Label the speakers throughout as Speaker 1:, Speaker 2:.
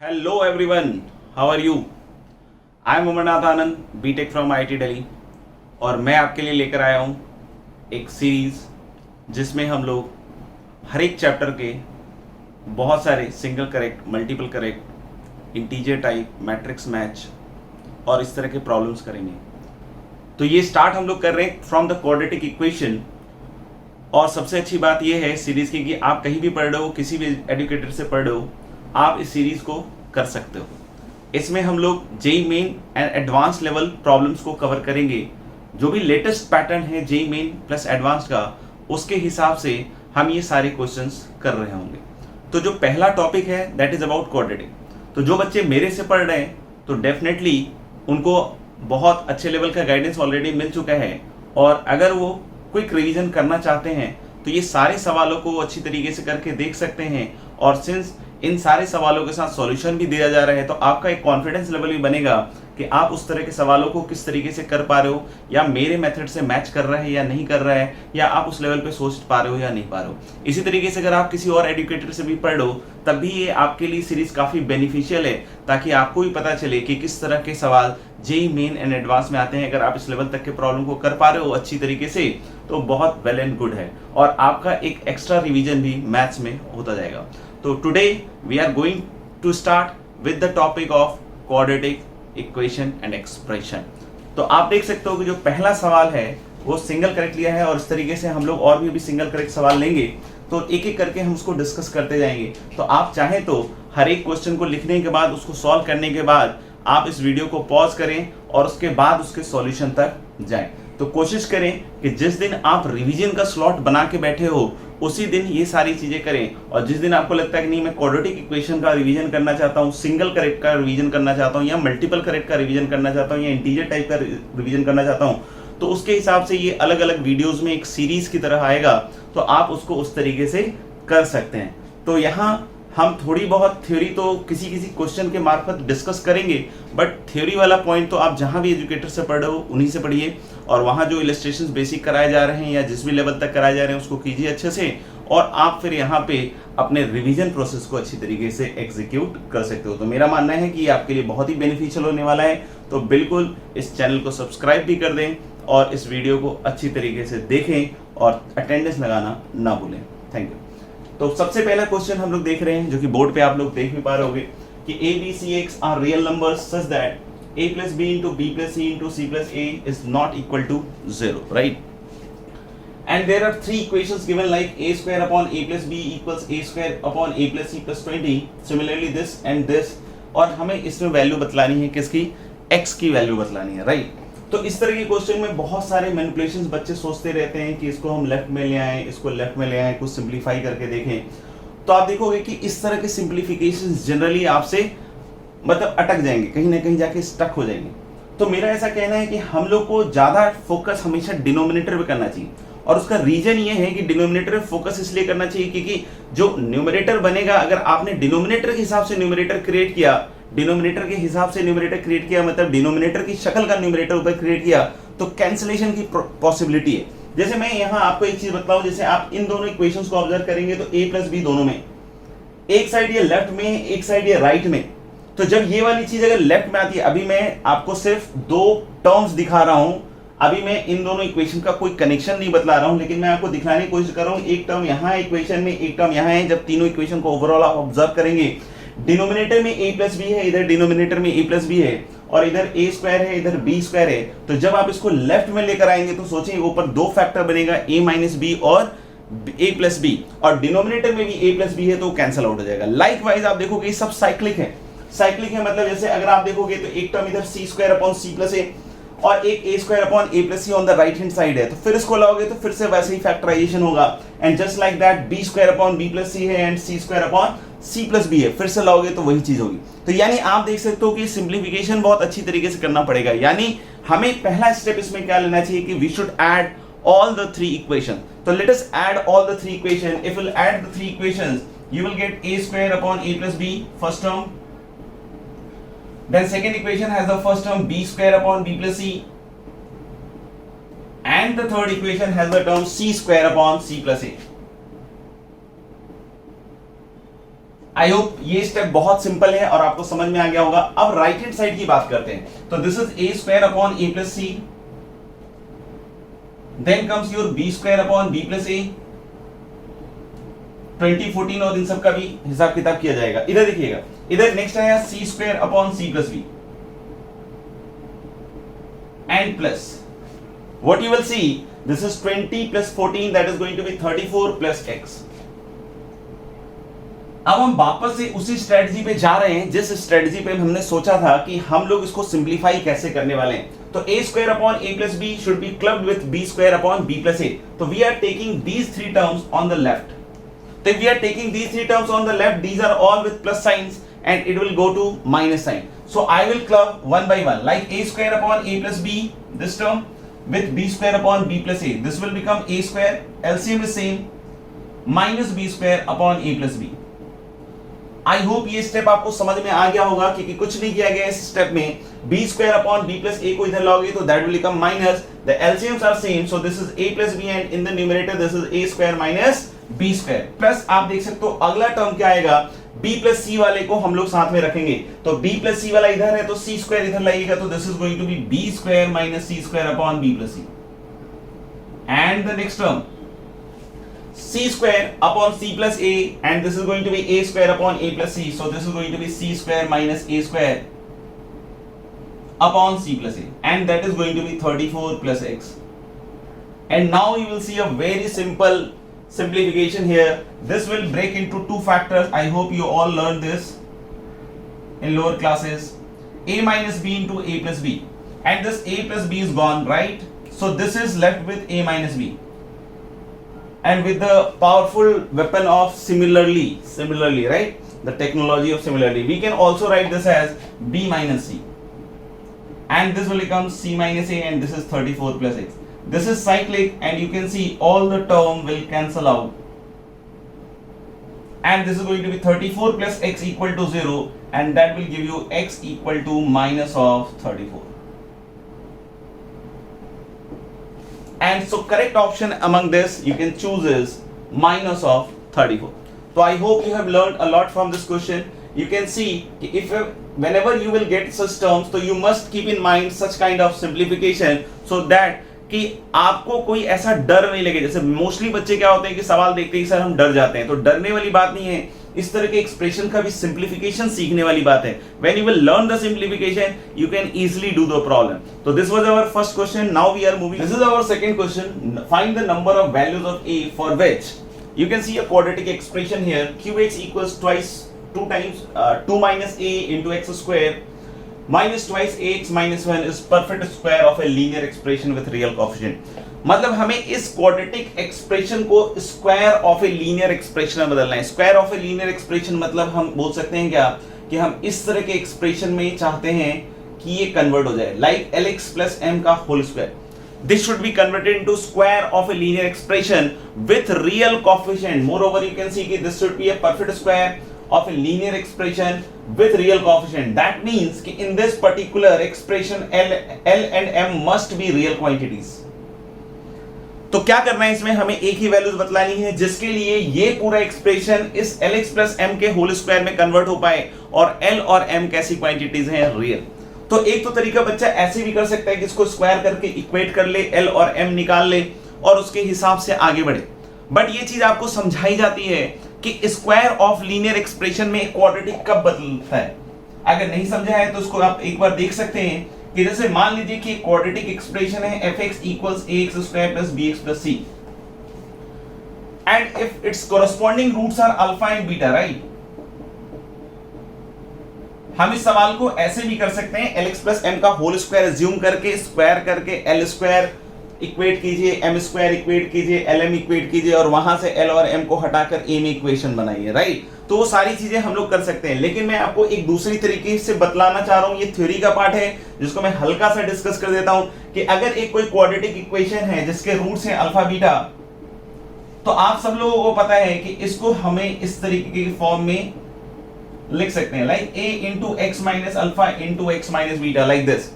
Speaker 1: Hello everyone, how are you? I am Amarnath Anand, BTech from IIT Delhi, और मैं आपके लिए लेकर आया हूँ एक सीरीज़ जिसमें हम लोग हर एक चैप्टर के बहुत सारे single correct, multiple correct, integer type, matrix match और इस तरह के प्रॉब्लम्स करेंगे। तो ये स्टार्ट हम लोग कर रहे हैं फ्रॉम द क्वाड्रेटिक इक्वेशन। और सबसे अच्छी बात यह है सीरीज़ की कि आप कहीं भी पढ़ रहे हो, किसी भी एजुकेटर से पढ़ रहे हो, आप इस सीरीज को कर सकते हो। इसमें हम लोग JEE main and advance level problems को कवर करेंगे। जो भी लेटेस्ट पैटर्न है जेई मेन प्लस एडवांस का, उसके हिसाब से हम ये सारे क्वेश्चंस कर रहे होंगे। तो जो पहला टॉपिक है दैट इज अबाउट क्वाड्रेटिक। तो जो बच्चे मेरे से पढ़ रहे हैं तो डेफिनेटली उनको बहुत अच्छे लेवल का गाइडेंस ऑलरेडी मिल चुका है, और अगर वो क्विक रिवीजन करना चाहते हैं तो ये सारे सवालों को अच्छी तरीके से करके देख सकते हैं। और सिंस इन सारे सवालों के साथ सॉल्यूशन भी दिया जा रहा है तो आपका एक कॉन्फिडेंस लेवल भी बनेगा कि आप उस तरह के सवालों को किस तरीके से कर पा रहे हो, या मेरे मेथड से मैच कर रहा है या नहीं कर रहा है, या आप उस लेवल पे सोच पा रहे हो या नहीं पा रहे हो। इसी तरीके से अगर आप किसी और एजुकेटर से भी पढ़ लो तब भी ये आपके लिए सीरीज काफ़ी बेनिफिशियल है, ताकि आपको भी पता चले कि किस तरह के सवाल जेई मेन एंड एडवांस में आते हैं। अगर आप इस लेवल तक के प्रॉब्लम को कर पा रहे हो अच्छी तरीके से तो बहुत वेल एंड गुड है, और आपका एक एक्स्ट्रा रिविजन भी मैथ्स में होता जाएगा। तो today we are going to start with the topic of quadratic equation and expression. तो आप देख सकते हो कि जो पहला सवाल है वो सिंगल करेक्ट लिया है, और इस तरीके से हम लोग और भी सिंगल करेक्ट सवाल लेंगे तो एक एक करके हम उसको डिस्कस करते जाएंगे। तो आप चाहें तो हर एक क्वेश्चन को लिखने के बाद, उसको सॉल्व करने के बाद आप इस वीडियो को पॉज करें और उसके बाद उसके सॉल्यूशन तक जाएं। तो कोशिश करें कि जिस दिन आप रिवीजन का स्लॉट बना के बैठे हो उसी दिन ये सारी चीजें करें, और जिस दिन आपको लगता है कि नहीं मैं क्वाड्रेटिक इक्वेशन का रिवीजन करना चाहता हूँ, सिंगल करेक्ट का रिवीजन करना चाहता हूँ, या मल्टीपल करेक्ट का रिवीजन करना चाहता हूँ, या इंटीजर टाइप का रिवीजन करना चाहता हूँ, तो उसके हिसाब से ये अलग अलग वीडियोस में एक सीरीज की तरह आएगा, तो आप उसको उस तरीके से कर सकते हैं। तो यहाँ हम थोड़ी बहुत थ्योरी तो किसी किसी क्वेश्चन के मार्फत डिस्कस करेंगे, बट थ्योरी वाला पॉइंट तो आप जहां भी एजुकेटर से पढ़ रहे हो उन्हीं से पढ़िए, और वहां जो इलस्ट्रेशंस बेसिक कराए जा रहे हैं या जिस भी लेवल तक कराए जा रहे हैं उसको कीजिए अच्छे से, और आप फिर यहाँ पे अपने रिवीजन प्रोसेस को अच्छी तरीके से एग्जीक्यूट कर सकते हो। तो मेरा मानना है कि ये आपके लिए बहुत ही बेनिफिशियल होने वाला है। तो बिल्कुल इस चैनल को सब्सक्राइब भी कर दें और इस वीडियो को अच्छी तरीके से देखें और अटेंडेंस लगाना ना भूलें। Thank you. तो सबसे पहला क्वेश्चन हम लोग देख रहे हैं, जो कि बोर्ड पे आप लोग देख भी पा रहे होंगे कि A B C X are real numbers such that a plus b into b plus c into c plus a is not equal to 0, right? And there are three equations given like a square upon a plus b equals a square upon a plus c plus 20. Similarly this and this, और हमें इसमें value बतलानी है किसकी? x की value बतलानी है, right? तो इस तरह के क्वेश्चन में बहुत सारे मैनिपुलेशंस बच्चे सोचते रहते हैं कि इसको हम लेफ्ट में ले आए, इसको लेफ्ट में ले आए, कुछ सिंप्लीफाई करके देखें। तो आप देखोगे कि इस तरह के सिंप्लीफिकेशंस जनरली आपसे मतलब अटक जाएंगे, कहीं ना कहीं जाके स्टक हो जाएंगे। तो मेरा ऐसा कहना है कि हम लोग को ज्यादा फोकस हमेशा डिनोमिनेटर पे करना चाहिए, और उसका रीजन ये है कि डिनोमिनेटर पे फोकस इसलिए करना चाहिए क्योंकि जो न्यूमरेटर बनेगा, अगर आपने डिनोमिनेटर के हिसाब से न्यूमरेटर क्रिएट किया, डिनोमिनेटर के हिसाब से न्यूमरेटर क्रिएट किया मतलब डिनोमिनेटर की शक्ल का न्यूमरेटर ऊपर क्रिएट किया, तो कैंसिलेशन की पॉसिबिलिटी है। जैसे मैं यहाँ आपको एक चीज बताऊं, जैसे आप इन दोनों इक्वेशंस को ऑब्जर्व करेंगे तो a प्लस बी दोनों में एक साइड ये लेफ्ट में, एक साइड ये राइट में। तो जब ये वाली चीज अगर लेफ्ट में आती है, अभी मैं आपको सिर्फ दो टर्म्स दिखा रहा हूं, अभी मैं इन दोनों इक्वेशन का कोई कनेक्शन नहीं बतला रहा हूं, लेकिन मैं आपको दिखाने की कोशिश कर रहा हूं। एक टर्म यहाँ है इक्वेशन में, एक टर्म यहाँ है। जब तीनों इक्वेशन को ओवरऑल आप ऑब्जर्व करेंगे, डिनोमिनेटर में a प्लस बी है, इधर डिनोमिनेटर में a प्लस बी है, और इधर a स्क्वायर है, इधर b स्क्वायर है। तो जब आप इसको लेफ्ट में लेकर आएंगे तो सोचिए ऊपर दो फैक्टर बनेगा, a माइनस बी और a प्लस बी, और डिनोमिनेटर में भी a प्लस बी है तो कैंसिल आउट हो जाएगा। लाइकवाइज आप देखोगे ये सब साइक्लिक है। साइक्लिक है मतलब जैसे अगर आप देखोगे तो एक टर्म इधर C square upon C plus A और एक A square upon A plus C on the right hand side है, तो फिर इसको लाओगे तो फिर से वैसे ही फैक्टराइजेशन होगा। And just like that B square upon B plus C है and C square upon C plus B है, फिर से लाओगे तो वही चीज होगी। तो यानी आप देख सकते हो कि सिंप्लीफिकेशन बहुत अच्छी तरीके से करना पड़ेगा। यानी हमें पहला स्टेप इसमें क्या लेना चाहिए कि we should add all the three equations. So let us add all the three equations. If we'll add the three equations, you will get a square upon a plus b, first term. Then second equation has the first term b square upon b plus c. And the third equation has the term c square upon c plus a. I hope ये step बहुत simple है और आपको समझ में आ गया होगा। अब राइट हैंड साइड की बात करते हैं। तो this is A square upon A plus C, then comes your B square upon B plus A. 2014 और इन सब का भी हिसाब किताब किया जाएगा। इधर देखिएगा, इधर नेक्स्ट आया C square upon C plus B and plus what you will see, this is 20 plus 14, that is going to be 34 plus x. अब हम वापस से उसी स्ट्रेटजी पे जा रहे हैं जिस स्ट्रेटजी पे हमने सोचा था कि हम लोग इसको सिंप्लीफाई कैसे करने वाले हैं। तो a square upon a plus B should be clubbed with b square upon b plus a। तो we are taking these three terms on the left. So we are taking these three terms on the left, these are all with plus signs and it will go to minus sign. So I will club one by one, like a square upon a plus b, this term, with b square upon b plus a. This will become a square, LCM is same, minus b square upon a plus b. I hope ये step आपको समझ में आ गया होगा क्योंकि कुछ नहीं किया गया इस स्टेप में। b square upon b plus a को इधर लाओगे तो that will become minus, the LCMs are same, so this is a plus b and in the numerator this is a square minus b square. Plus आप देख सकते हो अगला term क्या आएगा, b प्लस c वाले को हम लोग साथ में रखेंगे। तो b प्लस c वाला इधर है तो c स्क्वायर इधर लाइएगा, तो this is going to be b square minus c square upon b plus c। And the next term c square upon c plus a, and this is going to be a square upon a plus c, so this is going to be c square minus a square upon c plus a, and that is going to be 34 plus x. And now you will see a very simple simplification here. This will break into two factors. I hope you all learned this in lower classes. A minus b into a plus b, and this a plus b is gone, right? So this is left with a minus b. And with the powerful weapon of similarly, right? The technology of similarly, we can also write this as b minus c, and this will become c minus a, and this is 34 plus x. This is cyclic, and you can see all the term will cancel out, and this is going to be 34 plus x equal to 0, and that will give you x equal to minus of 34. And so correct option among this you can choose is minus of 34. So I hope you have learned a lot from this question. You can see if whenever you will get such terms, so you must keep in mind such kind of simplification so that कि आपको कोई ऐसा डर नहीं लगे। जैसे mostly बच्चे क्या होते हैं कि सवाल देखते ही सर हम डर जाते हैं, तो डरने वाली बात नहीं है। इस तरह के एक्सप्रेशन का भी सिंप्लीफिकेशन सीखने वाली बात है। When you will learn the simplification, you can easily do the problem. So this was our first question. Now we are moving. This is our second question. Find the number of values of a for which you can see a quadratic expression here. Qx equals two times 2 minus a into x square minus twice ax minus 1 is perfect square of a linear expression with real coefficient. मतलब हमें इस quadratic expression को square of a linear expression में बदलना है। Square of a linear expression मतलब हम बोल सकते हैं क्या कि हम इस तरह के एक्सप्रेशन में चाहते हैं कि ये कन्वर्ट हो जाए, लाइक lx प्लस m का whole square. This should be converted into square of a linear expression with real coefficient. Moreover, you can see that this should be a perfect square of a linear expression with real coefficient. That means कि in this particular expression L and M must be real quantities. तो क्या करना है इसमें, हमें एक ही values बतलानी है जिसके लिए ये पूरा एक्सप्रेशन इस Lx प्लस m के होल स्क्वायर में कन्वर्ट हो पाए, और L और M कैसी क्वांटिटीज हैं, रियल। तो एक तो तरीका बच्चा ऐसे भी कर सकता है कि इसको स्क्वायर करके इक्वेट कर ले, L और M निकाल ले और उसके हिसाब से आगे बढ़े। बट ये चीज आपको समझाई जाती है कि स्क्वायर ऑफ लीनियर एक्सप्रेशन में क्वाड्रेटिक कब बदलता है। अगर नहीं समझा है तो उसको आप एक बार देख सकते हैं कि जैसे मान लीजिए कि क्वाड्रेटिक एक्सप्रेशन है fx equals ax square plus bx plus c, and if its corresponding roots are alpha and beta, right? हम इस सवाल को ऐसे भी कर सकते हैं, lx plus m का होल स्क्वायर एज्यूम करके स्क्वायर करके l स्क्वायर इक्वेट कीजिए, m स्क्वायर इक्वेट कीजिए, lm इक्वेट कीजिए, और वहां से l और m को हटाकर a में इक्वेशन बनाइए, राइट? तो वो सारी चीजें हम लोग कर सकते हैं, लेकिन मैं आपको एक दूसरी तरीके से बतलाना चाह रहा हूं। ये थ्योरी का पार्ट है जिसको मैं हल्का सा डिस्कस कर देता हूं कि अगर एक कोई क्वाड्रेटिक इक्वेशन है जिसके रूट्स हैं अल्फा बीटा, तो आप सब लोगों को पता है कि इसको हमें इस तरीके की फॉर्म में लिख सकते हैं, like a into X minus alpha into X minus beta, like this,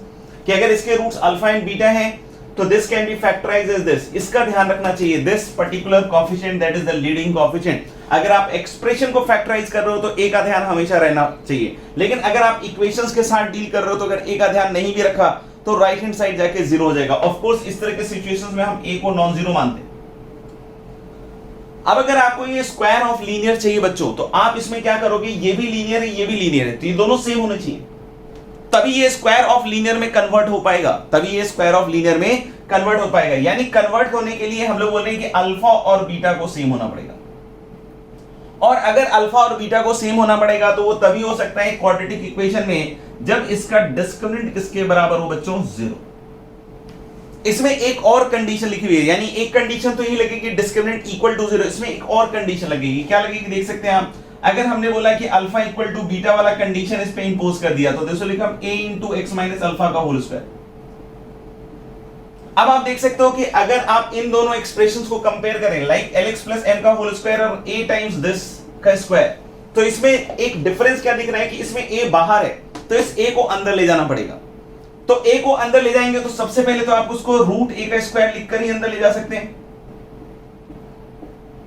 Speaker 1: कि अगर इसके रूट्स अल्फा एंड बीटा हैं तो this can be factorized as this. इसका ध्यान रखना चाहिए, this particular coefficient that is the leading coefficient. अगर आप एक्सप्रेशन को फैक्टराइज कर रहे हो तो ए का ध्यान हमेशा रहना चाहिए, लेकिन अगर आप इक्वेशंस के साथ डील कर रहे हो तो अगर ए का ध्यान नहीं भी रखा तो राइट हैंड साइड जाके जीरो हो जाएगा। ऑफ कोर्स इस तरह के सिचुएशंस में हम ए को नॉन जीरो मानते हैं। अब अगर आपको ये स्क्वायर ऑफ लीनियर चाहिए बच्चों, तो आप इसमें क्या करोगे, ये भी लीनियर है ये भी लीनियर है, तो ये दोनों सेम होने चाहिए, तभी ये स्क्वायर ऑफ लीनियर में कन्वर्ट हो पाएगा, तभी ये स्क्वायर ऑफ लीनियर में कन्वर्ट हो पाएगा। यानी कन्वर्ट होने के लिए हम लोग बोल रहे हैं कि अल्फा और बीटा को सेम होना पड़ेगा, और अगर अल्फा और बीटा को सेम होना पड़ेगा तो वो तभी हो सकता है क्वाड्रेटिक इक्वेशन में जब इसका डिस्क्रिमिनेंट किसके बराबर हो बच्चों, जीरो। इसमें एक और कंडीशन लिखी हुई है, यानी एक कंडीशन तो ये लगेगी डिस्क्रिमिनेंट इक्वल टू जीरो, इसमें एक और कंडीशन लगेगी, क्या लगेगी देख सकते हैं आप। अगर हमने बोला कि अल्फा इक्वल टू बीटा वाला कंडीशन इस पे इंपोज कर दिया तो देखो लिखा a into X minus alpha का होल स्क्वायर। अब आप देख सकते हो कि अगर आप इन दोनों एक्सप्रेशंस को कंपेयर करें, लाइक lx प्लस m का होल स्क्वायर और a टाइम्स दिस का स्क्वायर, तो इसमें एक डिफरेंस क्या दिख रहा है कि इसमें a बाहर है, तो इस a को अंदर ले जाना पड़ेगा। तो a को अंदर ले जाएंगे तो सबसे पहले तो आप उसको रूट a का स्क्वायर लिखकर ही अंदर ले जा सकते हैं,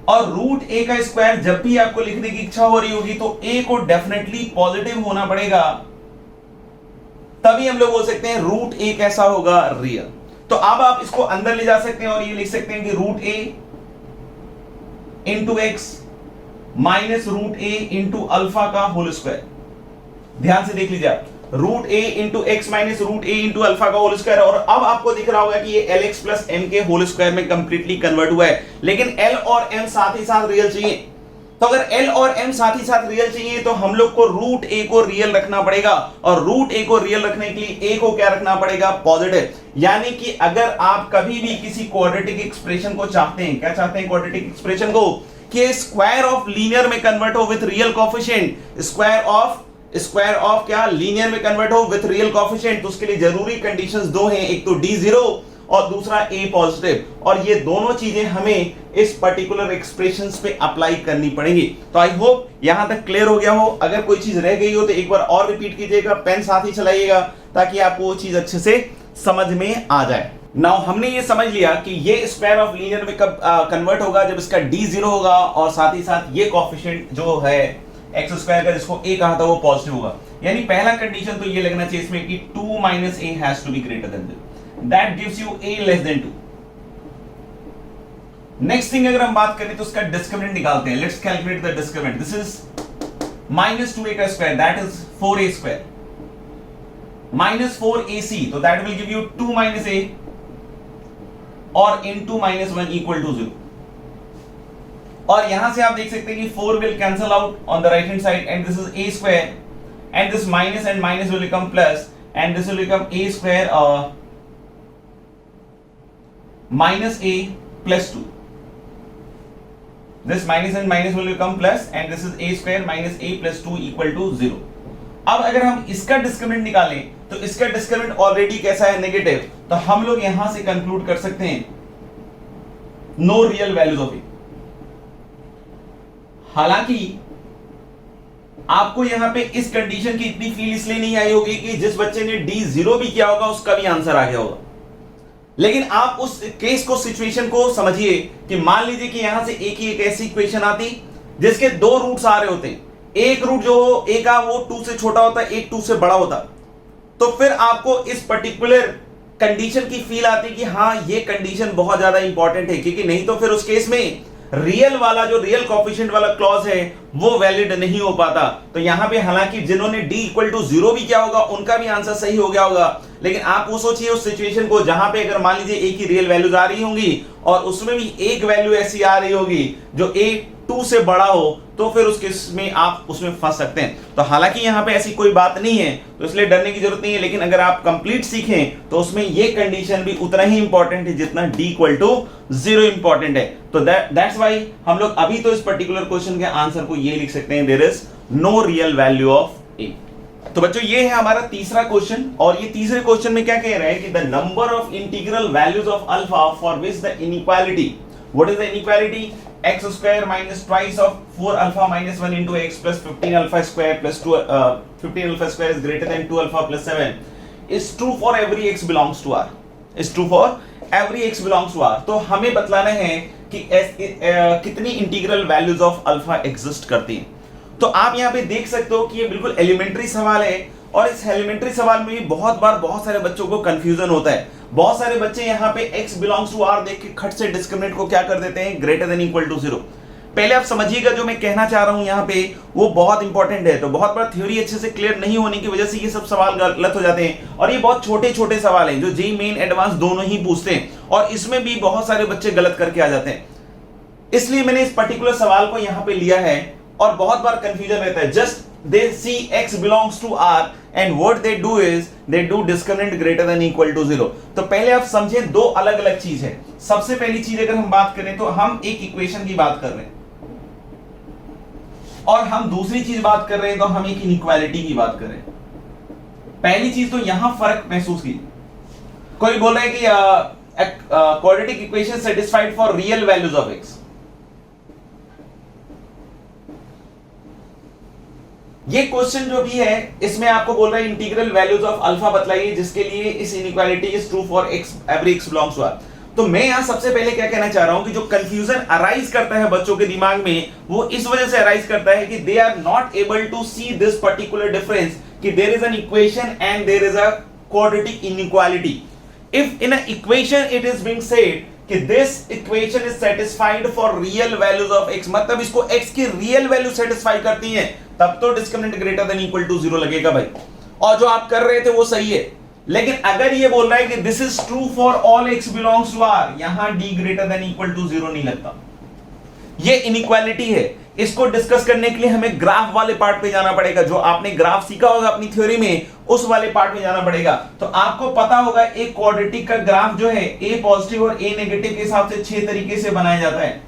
Speaker 1: और रूट a का स्क्वायर जब भी आपको लिखने की इच्छा हो रही होगी तो a को डेफिनेटली पॉजिटिव होना पड़ेगा, तभी हम लोग बोल सकते हैं रूट a कैसा होगा, रियल। तो अब आप इसको अंदर ले जा सकते हैं और ये लिख सकते हैं कि root a into X minus root a into alpha का होल स्क्वायर। ध्यान से देख लीजिए आप, root a into X minus root a into alpha का होल स्क्वायर, और अब आपको दिख रहा होगा कि ये lx प्लस m के होल स्क्वायर में कंप्लीटली कन्वर्ट हुआ है, लेकिन l और m साथ ही साथ रियल चाहिए। तो अगर l और m साथ ही साथ रियल चाहिए तो हम लोग को रूट a को रियल रखना पड़ेगा, और रूट a को रियल रखने के लिए a को क्या रखना पड़ेगा, पॉजिटिव। यानी कि अगर आप कभी भी किसी क्वाड्रेटिक एक्सप्रेशन को चाहते हैं, क्या चाहते हैं क्वाड्रेटिक एक्सप्रेशन को, कि स्क्वायर ऑफ लीनियर में कन्वर्ट हो with real coefficient, square of क्या लीनियर में कन्वर्ट हो विथ रियल कोएफिशिएंट, तो उसके लिए जरूरी कंडीशंस दो हैं, एक तो d जीरो और दूसरा a पॉजिटिव, और ये दोनों चीजें हमें इस पर्टिकुलर एक्सप्रेशंस पे अप्लाई करनी पड़ेगी। तो आई होप यहां तक क्लियर हो गया हो। अगर कोई चीज रह गई हो तो एक बार और रिपीट कीजिएगा, पेन साथ ही चलाइएगा ताकि आपको वो चीज अच्छे से समझ में आ जाए। नाउ हमने ये समझ लिया कि ये स्क्वायर ऑफ लीनियर में कब कन्वर्ट होगा, जब इसका d जीरो होगा और साथ ही साथ ये कोएफिशिएंट जो है एक्स स्क्वायर का जिसको a कहा था वो पॉजिटिव होगा। यानी पहला कंडीशन तो ये लगना चाहिए इसमें कि 2 minus a has to be greater than this, that gives you a less than 2। Next thing अगर हम बात करें तो उसका डिस्क्रिमिनेंट निकालते हैं। Let's calculate the discriminant. This is minus 2a का square, that is 4a square minus 4ac, तो that will give you 2 minus a और इनटू माइनस 1 इक्वल टू 0। और यहां से आप देख सकते हैं कि 4 will cancel out on the right hand side and this is a square and this minus and minus will become plus and this will become a square minus a plus 2. This minus and minus will become plus and this is a square minus a plus 2 equal to 0. अब अगर हम इसका discriminant निकालें तो इसका discriminant already कैसा है, negative, तो हम लोग यहां से कंक्लूड कर सकते हैं नो रियल वैल्यूज ऑफ ए। हालांकि आपको यहां पे इस कंडीशन की इतनी फील इसलिए नहीं आई होगी कि जिस बच्चे ने d जीरो भी किया होगा उसका भी आंसर आ गया होगा, लेकिन आप उस केस को, सिचुएशन को समझिए कि मान लीजिए कि यहां से एक ही एक ऐसी इक्वेशन आती जिसके दो रूट्स आ रहे होते, एक रूट जो a का वो 2 से छोटा होता, एक 2 से बड़ा होता, तो फिर आपको इस पर्टिकुलर कंडीशन की फील आती कि हाँ ये कंडीशन बहुत ज्यादा इंपॉर्टेंट है, क्योंकि नहीं तो फिर उस केस में रियल वाला जो रियल कोएफिशिएंट वाला क्लॉज है वो वैलिड नहीं हो पाता। तो यहां पे हालांकि जिन्होंने d इक्वल टू 0 भी किया होगा उनका भी आंसर सही हो गया होगा, लेकिन आप वो सोचिए उस सिचुएशन को जहां पे अगर मान लीजिए एक ही रियल वैल्यूज आ रही होंगी और उसमें भी एक वैल्यू ऐसी आ रही होगी जो a 2 से बड़ा हो, तो फिर उस केस में आप उसमें फंस सकते हैं। तो हालांकि यहां पे ऐसी कोई बात नहीं है तो इसलिए डरने की जरूरत नहीं है, लेकिन अगर आप कंप्लीट सीखें तो उसमें ये कंडीशन भी उतना ही इंपॉर्टेंट है जितना d इक्वल टू 0 इंपॉर्टेंट है। तो दैट्स व्हाई हम लोग अभी तो इस पर्टिकुलर क्वेश्चन के आंसर को ये लिख सकते हैं, there is no real value of a। तो बच्चों ये है हमारा तीसरा क्वेश्चन, और ये तीसरे क्वेश्चन में क्या कह रहा है कि the number of integral values of alpha for which the inequality, what is the inequality, x square minus twice of 4 alpha minus 1 into x plus 15 alpha square plus 2 15 alpha square is greater than 2 alpha plus 7 is true for every x belongs to R, is true for every x belongs to R। तो हमें बतलाना है कि कितनी integral values of alpha exist करती हैं। तो आप यहां पे देख सकते हो कि ये बिल्कुल एलिमेंट्री सवाल है, और इस एलिमेंट्री सवाल में भी बहुत बार बहुत सारे बच्चों को कंफ्यूजन होता है। बहुत सारे बच्चे यहां पे x बिलोंग्स टू r देख के खट से डिस्क्रिमिनेंट को क्या कर देते हैं, ग्रेटर देन इक्वल टू 0। पहले आप समझिएगा जो मैं कहना चाह रहा हूं यहां पे वो बहुत इंपॉर्टेंट है। तो बहुत बार थ्योरी अच्छे से क्लियर नहीं होने की वजह से ये सब सवाल गलत हो जाते हैं, और ये बहुत छोटे छोटे सवाल हैं जो जेईई मेन एडवांस दोनों ही पूछते हैं, और इसमें भी बहुत सारे बच्चे गलत करके आ जाते हैं। इसलिए मैंने इस पर्टिकुलर सवाल को यहां पे लिया है, और बहुत बार कंफ्यूजन रहता है। Just they see x belongs to r and what they do is they do discriminant greater than equal to 0। तो पहले आप समझें दो अलग अलग चीज है। सबसे पहली चीज अगर हम बात करें तो हम एक इक्वेशन की बात कर रहे हैं, और हम दूसरी चीज बात कर रहे हैं तो हम एक इनइक्वालिटी की बात कर रहे हैं। पहली चीज तो यहां फर्क महसूस की, कोई बोल रहा है कि quadratic equation satisfied for real values of x। ये क्वेश्चन जो भी है इसमें आपको बोल रहा है इंटीग्रल वैल्यूज ऑफ अल्फा बतलाइए जिसके लिए इस inequality is true for x every x belongs to r। तो मैं यहां सबसे पहले क्या कहना चाह रहा हूं कि जो कंफ्यूजन अराइज करता है बच्चों के दिमाग में वो इस वजह से अराइज करता है कि they are not able to see this particular difference कि there is an equation and there is a quadratic inequality. If in a equation it is being said कि this equation is satisfied for real values of x, मतलब इसको x की real value satisfy करती है, तब तो discriminant greater than equal to 0 लगेगा भाई, और जो आप कर रहे थे वो सही है। लेकिन अगर ये बोल रहा है कि this is true for all x belongs to r, यहां d greater than equal to 0 नहीं लगता। ये इनइक्वालिटी है। इसको डिस्कस करने के लिए हमें ग्राफ वाले पार्ट पे जाना पड़ेगा। जो आपने ग्राफ सीखा होगा अपनी थ्योरी में, उस वाले पार्ट में जाना पड़ेगा। तो आपको पता होगा एक क्वाड्रेटिक का ग्राफ जो है a पॉजिटिव और a नेगेटिव के हिसाब से 6 तरीके से बनाया जाता है।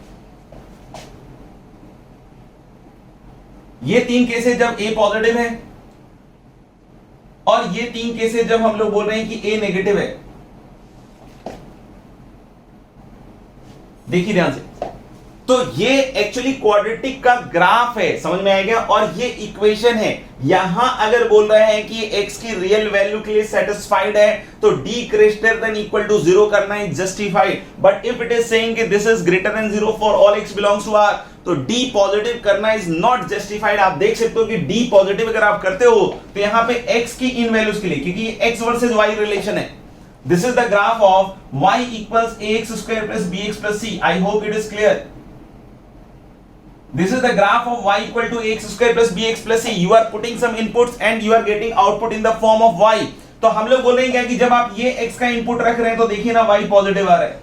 Speaker 1: ये 3 केसेस जब a पॉजिटिव है, और ये 3 केसेस जब हम लोग बोल रहे हैं कि a नेगेटिव है। देखिए ध्यान से, तो ये एक्चुअली क्वाड्रेटिक का ग्राफ है, समझ में आएगा, और ये इक्वेशन है। यहां अगर बोल रहे हैं कि x की रियल वैल्यू के लिए सेटिस्फाइड है तो d greater than equal to 0 करना is justified. But if it is saying कि this is greater than 0 for all x belongs to r, तो d पॉजिटिव करना इज नॉट जस्टिफाइड। आप देख सकते हो कि d पॉजिटिव अगर आप करते हो तो यहां पे x की इन वैल्यूज के लिए, क्योंकि ये x वर्सेस y रिलेशन है, this is the graph of y equals ax square plus bx plus c। I hope it is clear. This is the graph of y equal to ax square plus bx plus c. You are putting some inputs and you are getting output in the form of y. तो हम लोग बोल रहे हैं क्या कि जब आप ये x का इनपुट रख रहे हैं तो देखिए ना y पॉजिटिव आ रहा है,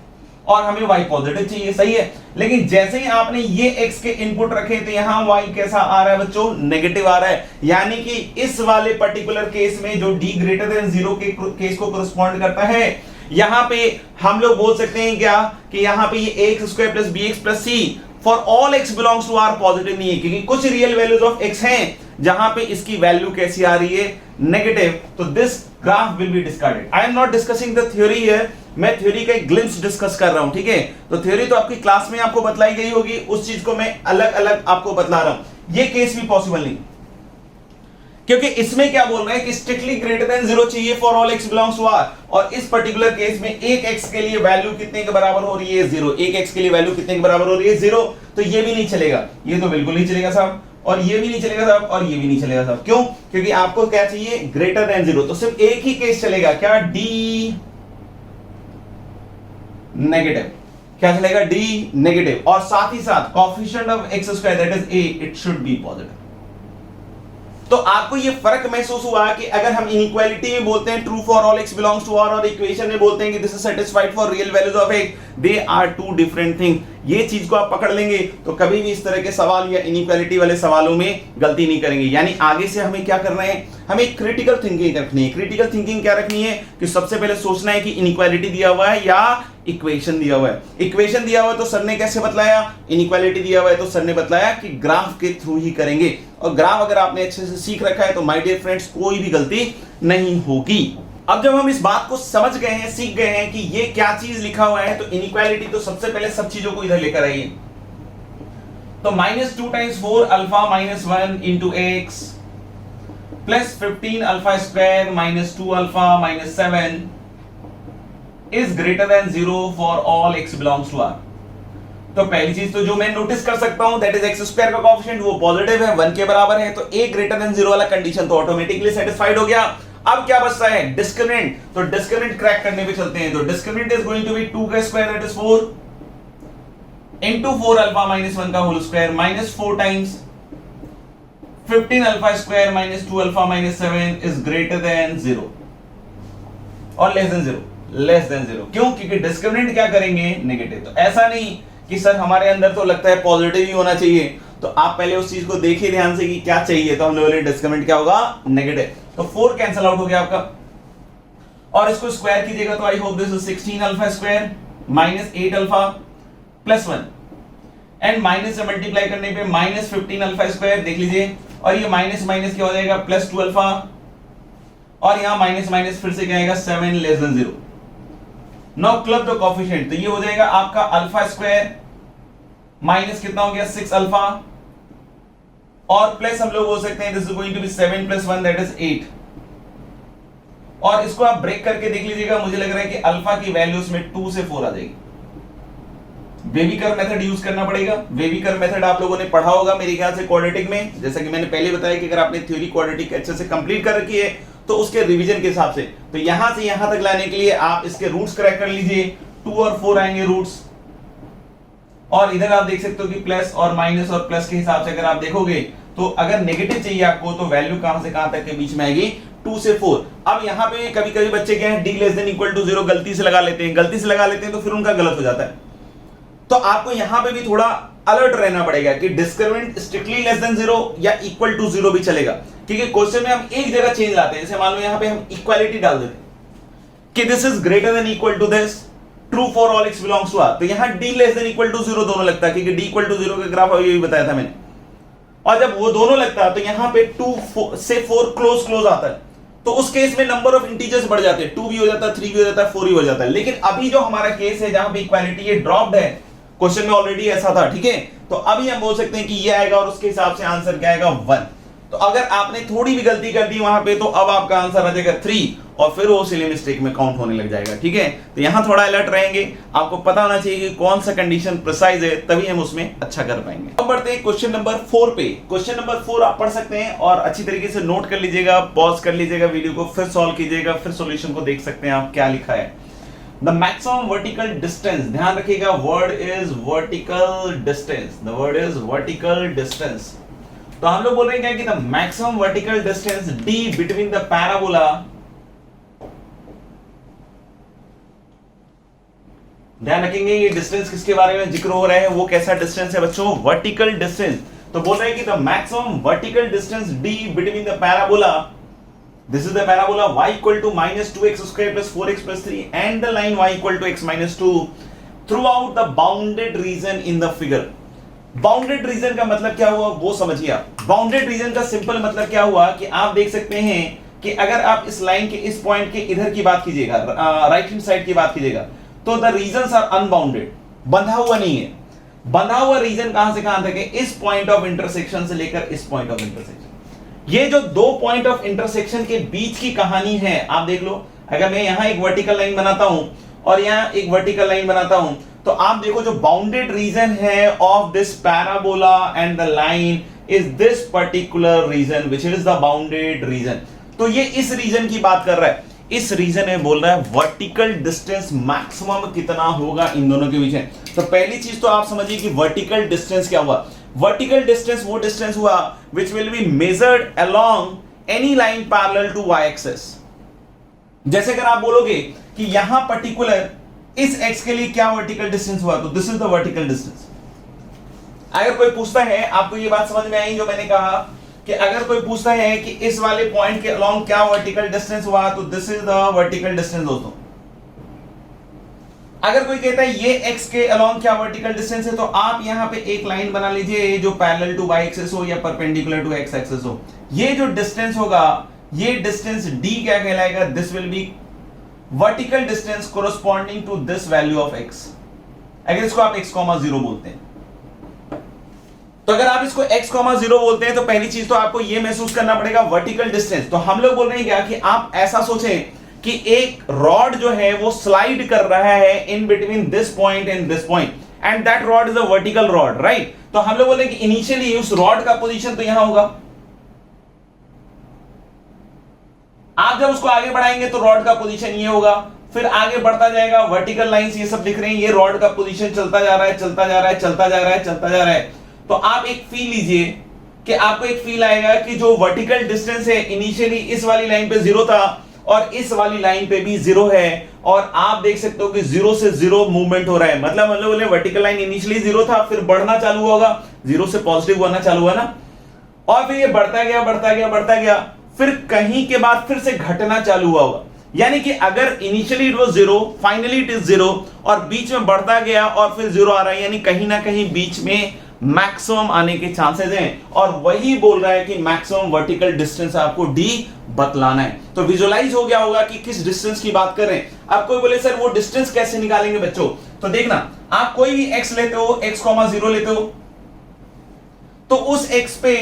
Speaker 1: और हमें y पॉजिटिव चाहिए, सही है। लेकिन जैसे ही आपने ये x के इनपुट रखे तो यहाँ y कैसा आ रहा है बच्चों, नेगेटिव आ रहा है। यानी कि इस वाले पर्टिकुलर केस में जो d ग्रेटर देन 0 के केस को करस्पॉन्ड करता है, यहां पे हम लोग बोल सकते हैं क्या कि यहां पे ये ax square plus bx plus c for all x belongs to r positive नहीं है, क्योंकि कुछ रियल वैल्यूज ऑफ x हैं जहां पे इसकी वैल्यू कैसी आ रही है, नेगेटिव। तो this graph will be discarded. I am not discussing the theory here, मैं थ्योरी का एक ग्लिम्स डिस्कस कर रहा हूं, ठीक है। तो थ्योरी तो आपकी क्लास में आपको बतलाई गई होगी, उस चीज को मैं अलग अलग आपको बतला रहा हूं। ये केस भी पॉसिबल नहीं, क्योंकि इसमें क्या बोल रहे हैं कि स्ट्रिक्टली ग्रेटर देन 0 चाहिए for all x belongs to r, और इस पर्टिकुलर केस में एक x के लिए वैल्यू कितने के बराबर हो रही है, 0। एक x के लिए वैल्यू कितने के बराबर हो रही है, 0। तो ये भी नहीं चलेगा, ये तो बिल्कुल नहीं चलेगा साहब, और ये भी नहीं चलेगा साहब, और ये भी नहीं चलेगा साहब। क्यों? क्योंकि आपको क्या चाहिए, ग्रेटर देन 0। तो सिर्फ एक ही केस चलेगा, क्या, d नेगेटिव। क्या चलेगा, d नेगेटिव, और साथ ही साथ coefficient of x square that is a, it should be positive. तो आपको ये फर्क महसूस हुआ कि अगर हम इनइक्वालिटी में बोलते हैं true for all x belongs to r, और इक्वेशन में बोलते हैं कि this is satisfied for real values of x, they are two different thing. ये चीज को आप पकड़ लेंगे तो कभी भी इस तरह के सवाल या इनइक्वालिटी वाले सवालों में गलती नहीं करेंगे। यानी आगे से हमें क्या करना है, हमें क्रिटिकल थिंकिंग रखनी है। क्रिटिकल थिंकिंग क्या रखनी है कि सबसे पहले सोचना है कि इनइक्वालिटी दिया हुआ है या इक्वेशन दिया हुआ है। इक्वेशन दिया हुआ है तो सर ने कैसे बतलाया, इनइक्वालिटी दिया हुआ है तो सर ने बतलाया कि ग्राफ के थ्रू ही करेंगे। और ग्राफ अगर आपने अच्छे से सीख रखा है तो माय डियर फ्रेंड्स कोई भी गलती नहीं होगी। अब जब हम इस बात को समझ गए हैं, सीख गए हैं कि ये क्या चीज लिखा हुआ है, तो इनइक्वालिटी तो सबसे पहले सब चीजों को इधर लेकर आइए। तो -2 times 4 alpha -1 into x plus 15 alpha square -2 alpha -7 is greater than 0 for all x belongs to r। तो पहली चीज तो जो मैं नोटिस कर सकता हूं दैट इज एक्स स्क्वायर का कोएफिशिएंट वो पॉजिटिव है, 1 के बराबर है, तो a ग्रेटर देन 0 वाला कंडीशन तो ऑटोमेटिकली सेटिस्फाइड हो गया। अब क्या बचता है, डिस्क्रिमिनेंट। तो डिस्क्रिमिनेंट क्रैक करने पे चलते हैं। तो discriminant is going to be 2 का square that is 4 into 4 alpha minus 1 का whole square minus 4 times 15 alpha square minus 2 alpha minus 7 is greater than 0 और less than 0, less than 0। क्यों? क्योंकि डिस्क्रिमिनेंट क्या करेंगे, नेगेटिव। तो ऐसा नहीं कि सर हमारे अंदर तो लगता है पॉजिटिव ही होना चाहिए, तो आप पहले उस चीज को देखिए ध्यान से कि क्या चाहिए, तो हम लोग डिस्क्रिमिनेंट क्या होगा, नेगेटिव। तो 4 कैंसिल आउट हो गया आपका, और इसको स्क्वायर कीजिएगा तो I hope this is 16 alpha square minus 8 alpha plus 1 and minus से मल्टीप्लाई करने पे माइनस 15 अल्फा स्क्वायर, देख लीजिए, और ये माइनस माइनस क्या हो जाएगा, प्लस 2 अल्फा, और यहां माइनस माइनस फिर से क्या आएगा, 7 less than 0। Now club the coefficient, तो ये हो जाएगा आपका अल्फा स्क्वायर माइनस कितना हो गया, 6 अल्फा, और प्लस हम लोग हो सकते हैं this is going to be 7 plus 1 that is 8। और इसको आप ब्रेक करके देख लीजिएगा, मुझे लग रहा है कि अल्फा की वैल्यू इसमें 2 से 4 आ जाएगी। बेबी कर्व मेथड यूज करना पड़ेगा। बेबी कर्व मेथड आप लोगों ने पढ़ा होगा मेरे ख्याल से क्वाड्रेटिक में, जैसा कि मैंने पहले बताया कि अगर आपने थ्योरी क्वाड्रेटिक अच्छे से कंप्लीट कर रखी है तो उसके रिवीजन के हिसाब से, तो यहां से यहां तक लाने के लिए आप इसके रूट्स क्रैक कर लीजिए। 2 और 4 आएंगे रूट्स, और इधर आप देख सकते हो कि प्लस और माइनस और प्लस के हिसाब से अगर आप देखोगे तो अगर नेगेटिव चाहिए आपको तो वैल्यू कहां से कहां तक के बीच में आएगी, 2 से 4। अब यहां पे कभी कभी बच्चे क्या है, d less than equal to 0 गलती से लगा लेते हैं, तो फिर उनका गलत हो जाता है। तो आपको यहां पे भी थोड़ा अलर्ट रहना पड़ेगा कि डिस्क्रिमिनेंट स्ट्रिक्टली लेस देन 0 या इक्वल टू 0 भी चलेगा, क्योंकि क्वेश्चन में हम एक जगह चेंज लाते हैं। जैसे मान लो यहां पे हम इक्वालिटी डाल देते हैं कि this is greater than equal to this, true for all x belongs to r, तो यहां d less than equal to 0 दोनों लगता है, क्योंकि d इक्वल टू 0 का ग्राफ यही बताया था मैंने। और जब वो दोनों लगता है तो यहां पे 2 से 4 क्लोज आता है, तो उस केस में नंबर ऑफ इंटीजर्स बढ़ जाते हैं, 2 भी हो जाता है, 3 भी हो जाता है, 4 भी हो जाता है। लेकिन अभी जो हमारा केस है जहां पे इक्वालिटी ये ड्रॉप्ड है, क्वेश्चन में ऑलरेडी ऐसा था, ठीक है, तो अभी हम बोल सकते हैं कि ये आएगा और उसके हिसाब से आंसर क्या आएगा, 1। तो अगर आपने थोड़ी भी गलती कर दी वहां पे तो अब आपका आंसर आ जाएगा 3, और फिर वो सिली मिस्टेक में काउंट होने लग जाएगा, ठीक है। तो यहां थोड़ा अलर्ट रहेंगे, आपको पता होना चाहिए कि कौन सा कंडीशन प्रिसाइज है, तभी हम उसमें अच्छा कर पाएंगे। अब बढ़ते हैं क्वेश्चन नंबर 4 पे। क्वेश्चन नंबर 4 आप पढ़ सकते हैं और अच्छी तरीके से नोट कर लीजिएगा, पॉज कर लीजिएगा वीडियो को, फिर सॉल्व कीजिएगा, फिर सॉल्यूशन को देख सकते हैं आप क्या लिखा है। The maximum vertical distance, ध्यान रखिएगा, word is vertical distance, the word is vertical distance। तो हम लोग बोल रहे हैं क्या कि the maximum vertical distance d between the parabola, ध्यान रखेंगे ये डिस्टेंस किसके बारे में जिक्र हो रहा है, वो कैसा डिस्टेंस है बच्चों, वर्टिकल डिस्टेंस। तो बोल रहे हैं कि the maximum vertical distance d between the parabola, this is the parabola y equal to minus 2x square plus 4x plus 3 and the line y equal to x minus 2 throughout the bounded region in the figure। Bounded reason का मतलब क्या हुआ वो समझिए आप। Bounded reason का simple मतलब क्या हुआ कि आप देख सकते हैं कि अगर आप इस लाइन के इस पॉइंट के इधर की बात कीजिएगा, राइट हैंड साइड की बात कीजिएगा, तो द रीजन्स आर अनबाउंडेड, बंधा हुआ नहीं है। बंधा हुआ रीजन कहां से कहां तक है, इस पॉइंट ऑफ इंटरसेक्शन से लेकर इस पॉइंट ऑफ इंटरसेक्शन। ये जो 2 पॉइंट ऑफ इंटरसेक्शन के बीच की कहानी है, आप देख लो, अगर मैं यहां एक वर्टिकल लाइन बनाता हूं और यहां एक वर्टिकल लाइन बनाता हूं, तो आप देखो जो बाउंडेड रीजन है of this parabola and the line is this particular region which is the bounded region. तो ये इस रीजन की बात कर रहा है, इस रीजन में बोल रहा है वर्टिकल डिस्टेंस मैक्सिमम कितना होगा इन दोनों के बीच में। तो पहली चीज तो आप समझिए कि वर्टिकल डिस्टेंस क्या हुआ। वर्टिकल डिस्टेंस वो डिस्टेंस हुआ which will be measured along any line parallel to y axis। जैसे अगर आप बोलोगे कि यहां पर्टिकुलर इस x के लिए क्या वर्टिकल डिस्टेंस हुआ, तो this is the vertical distance. अगर कोई पूछता है, आपको ये बात समझ में आई जो मैंने कहा कि अगर कोई पूछता है कि इस वाले पॉइंट के अलोंग क्या वर्टिकल डिस्टेंस हुआ, तो this is the vertical distance दोस्तों। अगर कोई कहता है ये x के अलोंग क्या वर्टिकल डिस्टेंस है, तो आप यहां पे एक लाइन बना लीजिए जो पैरेलल टू y एक्सिस हो या परपेंडिकुलर टू x एक्सिस हो। ये जो डिस्टेंस होगा, ये डिस्टेंस d क्या कहलाएगा, this will be vertical distance corresponding to this value of x। अगर इसको आप x, 0 बोलते हैं, तो अगर आप इसको x, 0 बोलते हैं तो पहली चीज तो आपको ये महसूस करना पड़ेगा वर्टिकल डिस्टेंस। तो हम लोग बोल रहे हैं क्या कि आप ऐसा सोचें कि एक रॉड जो है वो स्लाइड कर रहा है in between this point and this point, and that rod is a vertical rod, right. तो हम लोग बोले कि इनिशियली उस रॉड का पोजीशन तो यहां होगा, आप जब उसको आगे बढ़ाएंगे तो रॉड का पोजीशन ये होगा, फिर आगे बढ़ता जाएगा, वर्टिकल लाइंस ये सब दिख रहे हैं, ये रॉड का पोजीशन चलता जा रहा है, चलता जा रहा है, चलता जा रहा है, चलता जा रहा है। तो आप एक फील लीजिए कि आपको एक फील आएगा कि जो वर्टिकल डिस्टेंस है इनिशियली इस वाली लाइन पे 0 था और इस वाली लाइन पे भी 0 है, और आप देख सकते हो कि 0 से 0 मूवमेंट हो रहा है। मतलब हम लोग बोले वर्टिकल लाइन इनिशियली 0 था, फिर बढ़ना चालू होगा, 0 से पॉजिटिव होना चालू हुआ ना, और फिर ये बढ़ता गया बढ़ता गया बढ़ता गया, फिर कहीं के बाद फिर से घटना चालू हुआ होगा। यानी कि अगर initially it was 0, finally it is 0, और बीच में बढ़ता गया और फिर 0 आ रहा है, यानी कहीं ना कहीं बीच में मैक्सिमम आने के चांसेस हैं, और वही बोल रहा है कि मैक्सिमम वर्टिकल डिस्टेंस आपको डी बतलाना है। तो विजुअलाइज हो गया होगा कि किस डिस्टेंस की बात कर रहे हैं। आप कोई बोले सर वो डिस्टेंस कैसे निकालेंगे बच्चों, तो देखना, आप कोई भी x लेते हो, x, 0 लेते हो, तो उस x पे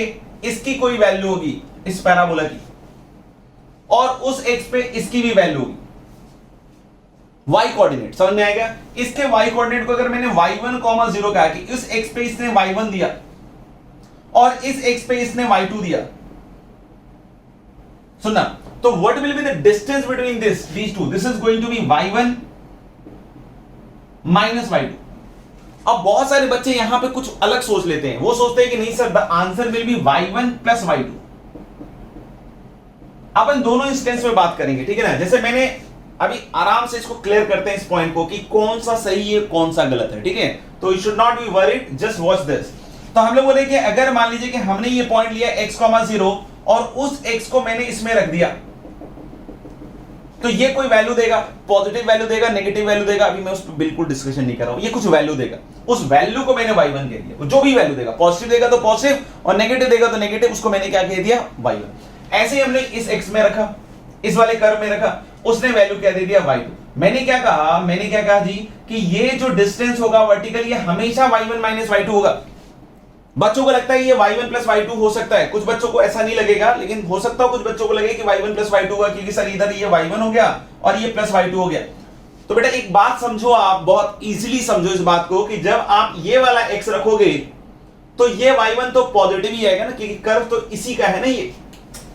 Speaker 1: इसकी कोई वैल्यू होगी इस पैराबोला की, और उस x पे इसकी भी वैल्यू होगी, y कोऑर्डिनेट, समझ में आएगा। इसके y कोऑर्डिनेट को अगर मैंने y1, 0 कहा कि इस x पे इसने y1 दिया और इस x पे इसने y2 दिया, सुनना, तो what will be the distance between these two, this is going to be y1 minus y2। अब बहुत सारे बच्चे यहां पे कुछ अलग सोच लेते हैं, वो सोचते हैं कि नहीं sir the answer will B y1 plus y2। अपन दोनों इंस्टेंस में बात करेंगे, ठीक है ना। जैसे मैंने अभी आराम से इसको क्लियर करते हैं इस पॉइंट को कि कौन सा सही है कौन सा गलत है, ठीक है। तो you should not be worried, just watch this. तो हम लोग बोले कि अगर मान लीजिए कि हमने ये पॉइंट लिया x, 0 और उस x को मैंने इसमें रख दिया, तो ये कोई वैल्यू देगा, पॉजिटिव वैल्यू देगा, नेगेटिव वैल्यू देगा, अभी मैं उस पर बिल्कुल डिस्कशन नहीं कर रहा हूं। ये कुछ वैल्यू देगा, उस वैल्यू को मैंने y1 कह दिया, जो भी वैल्यू देगा, पॉजिटिव देगा तो पॉजिटिव और नेगेटिव देगा तो नेगेटिव, उसको मैंने क्या कह दिया, y1। ऐसे ही हमने इस x में रखा, इस वाले कर्व में रखा, उसने वैल्यू क्या दे दिया, y2। मैंने क्या कहा जी कि ये जो डिस्टेंस होगा वर्टिकल, ये हमेशा y1 माइनस y2 होगा। बच्चों को लगता है ये y1 प्लस y2 हो सकता है, कुछ बच्चों को ऐसा नहीं लगेगा, लेकिन हो सकता है कुछ बच्चों को लगे कि y1 प्लस y2 होगा, क्योंकि सर इधर ये y1 हो गया और ये प्लस y2 हो गया। तो बेटा एक बात समझो, आप बहुत इजीली समझो इस बात को कि जब आप ये वाला x रखोगे तो ये y1 तो पॉजिटिव ही आएगा ना, क्योंकि कर्व तो इसी का है ना,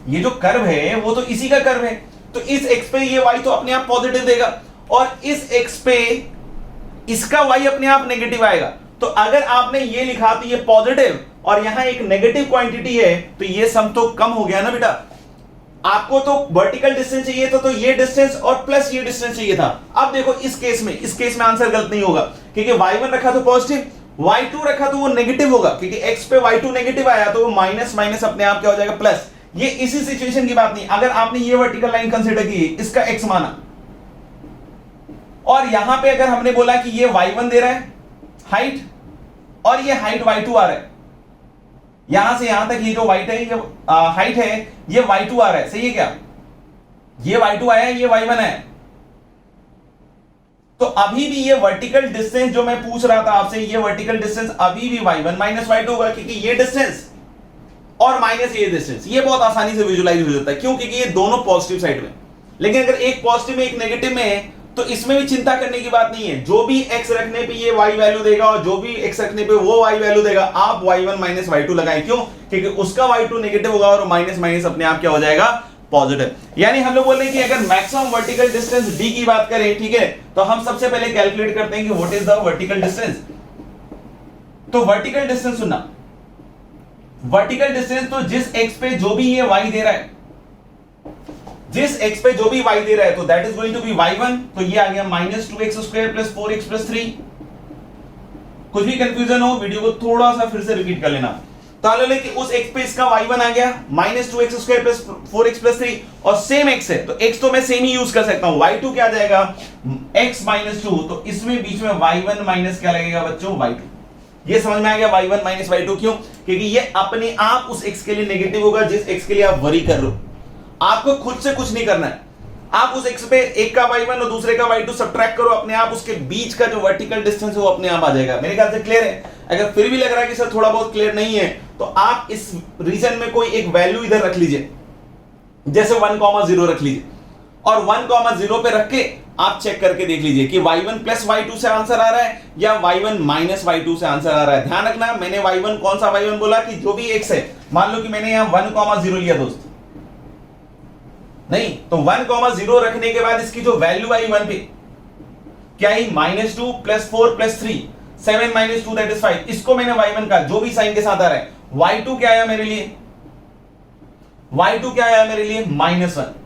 Speaker 1: ये जो कर्व है वो तो इसी का कर्व है। तो इस x पे ये y तो अपने आप पॉजिटिव देगा, और इस x पे इसका y अपने आप नेगेटिव आएगा। तो अगर आपने ये लिखा तो ये पॉजिटिव और यहां एक नेगेटिव क्वांटिटी है, तो ये सम तो कम हो गया ना बेटा। आपको तो वर्टिकल डिस्टेंस चाहिए था, तो ये डिस्टेंस और प्लस ये डिस्टेंस चाहिए था। अब देखो इस केस में आंसर गलत नहीं होगा, क्योंकि y1 रखा तो पॉजिटिव, y2 रखा तो वो नेगेटिव होगा, क्योंकि x पे y2 नेगेटिव आया तो वो माइनस माइनस अपने आप क्या हो जाएगा, प्लस। ये इसी सिचुएशन की बात नहीं, अगर आपने ये वर्टिकल लाइन कंसीडर की, इसका x माना, और यहां पे अगर हमने बोला कि ये y1 दे रहा है हाइट, और ये हाइट y2 आ रहा है, यहां से यहां तक ये जो हाइट है, ये हाइट है, ये y2 आ रहा है, सही है क्या, ये y2 आया है, ये y1 है। तो अभी भी ये वर्टिकल डिस्टेंस जो मैं पूछ रहा था आपसे, ये वर्टिकल डिस्टेंस अभी भी y1 माइनस y2 होगा, क्योंकि ये डिस्टेंस और माइनस ये डिस्टेंस, ये बहुत आसानी से विजुअलाइज हो जाता है। क्यों, क्योंकि ये दोनों पॉजिटिव साइड में। लेकिन अगर एक पॉजिटिव में एक नेगेटिव में है, तो इसमें भी चिंता करने की बात नहीं है। जो भी x रखने पे ये y वैल्यू देगा और जो भी x रखने पे वो y वैल्यू देगा, आप y1 माइनस y2 लगाएं। क्यों, क्योंकि उसका y2 नेगेटिव होगा और माइनस माइनस अपने आप क्या हो जाएगा, पॉजिटिव। यानी हम लोग बोल रहे हैं कि अगर मैक्सिमम वर्टिकल डिस्टेंस d की बात करें, ठीक है, तो हम सबसे पहले कैलकुलेट करते हैं कि what is the vertical distance. तो वर्टिकल डिस्टेंस सुनना, वर्टिकल डिस्टेंस तो जिस x पे जो भी ये y दे रहा है, जिस x पे जो भी y दे रहा है, तो that is going to be y1। तो ये आ गया minus 2x square plus 4x plus 3। कुछ भी कंफ्यूजन हो, वीडियो को थोड़ा सा फिर से रिपीट कर लेना। तो मान लो कि उस x पे इसका y1 आ गया minus 2x square plus 4x plus 3, और सेम x है तो x तो मैं सेम ही यूज कर सकता हूं। y2 क्या आ जाएगा, x माइनस 2, तो इसमें बीच में y1 माइनस क्या लगेगा बच्चों, y2। ये समझ में आ गया, y1 माइनस y2 क्यों, क्योंकि ये अपने आप उस x के लिए नेगेटिव होगा जिस x के लिए आप वरी कर रहे हो। आपको खुद से कुछ नहीं करना है, आप उस x पे एक का y1 और दूसरे का y2 सब्ट्रैक्ट करो, अपने आप उसके बीच का जो वर्टिकल डिस्टेंस है वो अपने आप आ जाएगा। मेरे ख्याल से क्लियर है। अगर फिर भी लग रहा है कि सर थोड़ा बहुत क्लियर नहीं है, तो आप इस रीजन में कोई एक वैल्यू इधर रख लीजिए, जैसे 1, 0 रख लीजिए, और 1, 0 पे रख के आप चेक करके देख लीजिए कि y1 प्लस y2 से आंसर आ रहा है या y1 माइनस y2 से आंसर आ रहा है। ध्यान रखना, मैंने y1 कौन सा y1 बोला कि जो भी x है, मान लो कि मैंने यहां 1,0 लिया दोस्त, नहीं तो 1,0 रखने के बाद इसकी जो वैल्यू आई 1 पे क्या आई, -2 plus 4 plus 3, 7 minus 2 that is 5। इसको मैंने y1 का जो भी साइन के साथ आ रहा है, y2 क्या आया मेरे लिए, y2 क्या आया मेरे लिए, -1।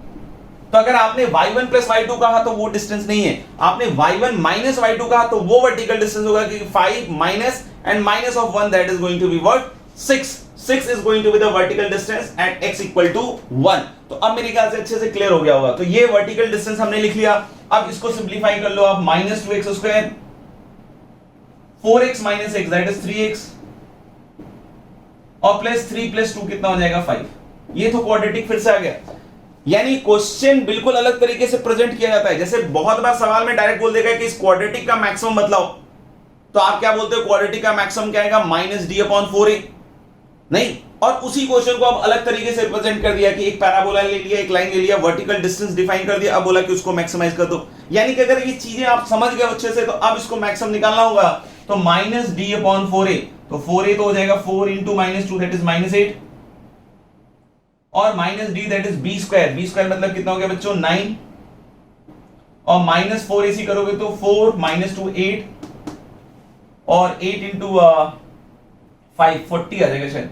Speaker 1: तो अगर आपने y1 प्लस y2 कहा तो वो डिस्टेंस नहीं है, आपने y1 माइनस y2 कहा तो वो वर्टिकल डिस्टेंस होगा, क्योंकि 5 minus and minus of 1 that is going to be what, 6 is going to be the vertical distance at x equal to 1। तो अब मेरे ख्याल से अच्छे से क्लियर हो गया होगा। तो ये वर्टिकल डिस्टेंस हमने लिख लिया। अब इसको सिंपलीफाई कर लो आप, -2x², 4x minus x that is 3x, और प्लस 3 प्लस 2 कितना हो जाएगा, 5। ये तो क्वाड्रेटिक फिर से आ गया। यानी क्वेश्चन बिल्कुल अलग तरीके से प्रेजेंट किया जाता है। जैसे बहुत बार सवाल में डायरेक्ट बोल देगा कि इस क्वाड्रेटिक का मैक्सिमम बतलाओ, तो आप क्या बोलते हो, क्वाड्रेटिक का मैक्सिमम क्या आएगा, -d/4a। नहीं, और उसी क्वेश्चन को अब अलग तरीके से रिप्रेजेंट कर दिया कि एक पैराबोला ले लिया, एक लाइन ले लिया, वर्टिकल डिस्टेंस डिफाइन कर दिया, अब बोला कि उसको मैक्सिमाइज कर दो। यानी कि अगर ये चीजें आप समझ गए अच्छे से, तो अब इसको मैक्सिमम निकालना होगा। तो -d/4a, तो 4a तो हो जाएगा 4 इंटू -2 दैट इज -8, और -d that is b², b² मतलब कितना हो गया बच्चों, 9, और -4ac करोगे तो 4 -2 8, और 8 इंटू 5 40 आ जाएगा शायद।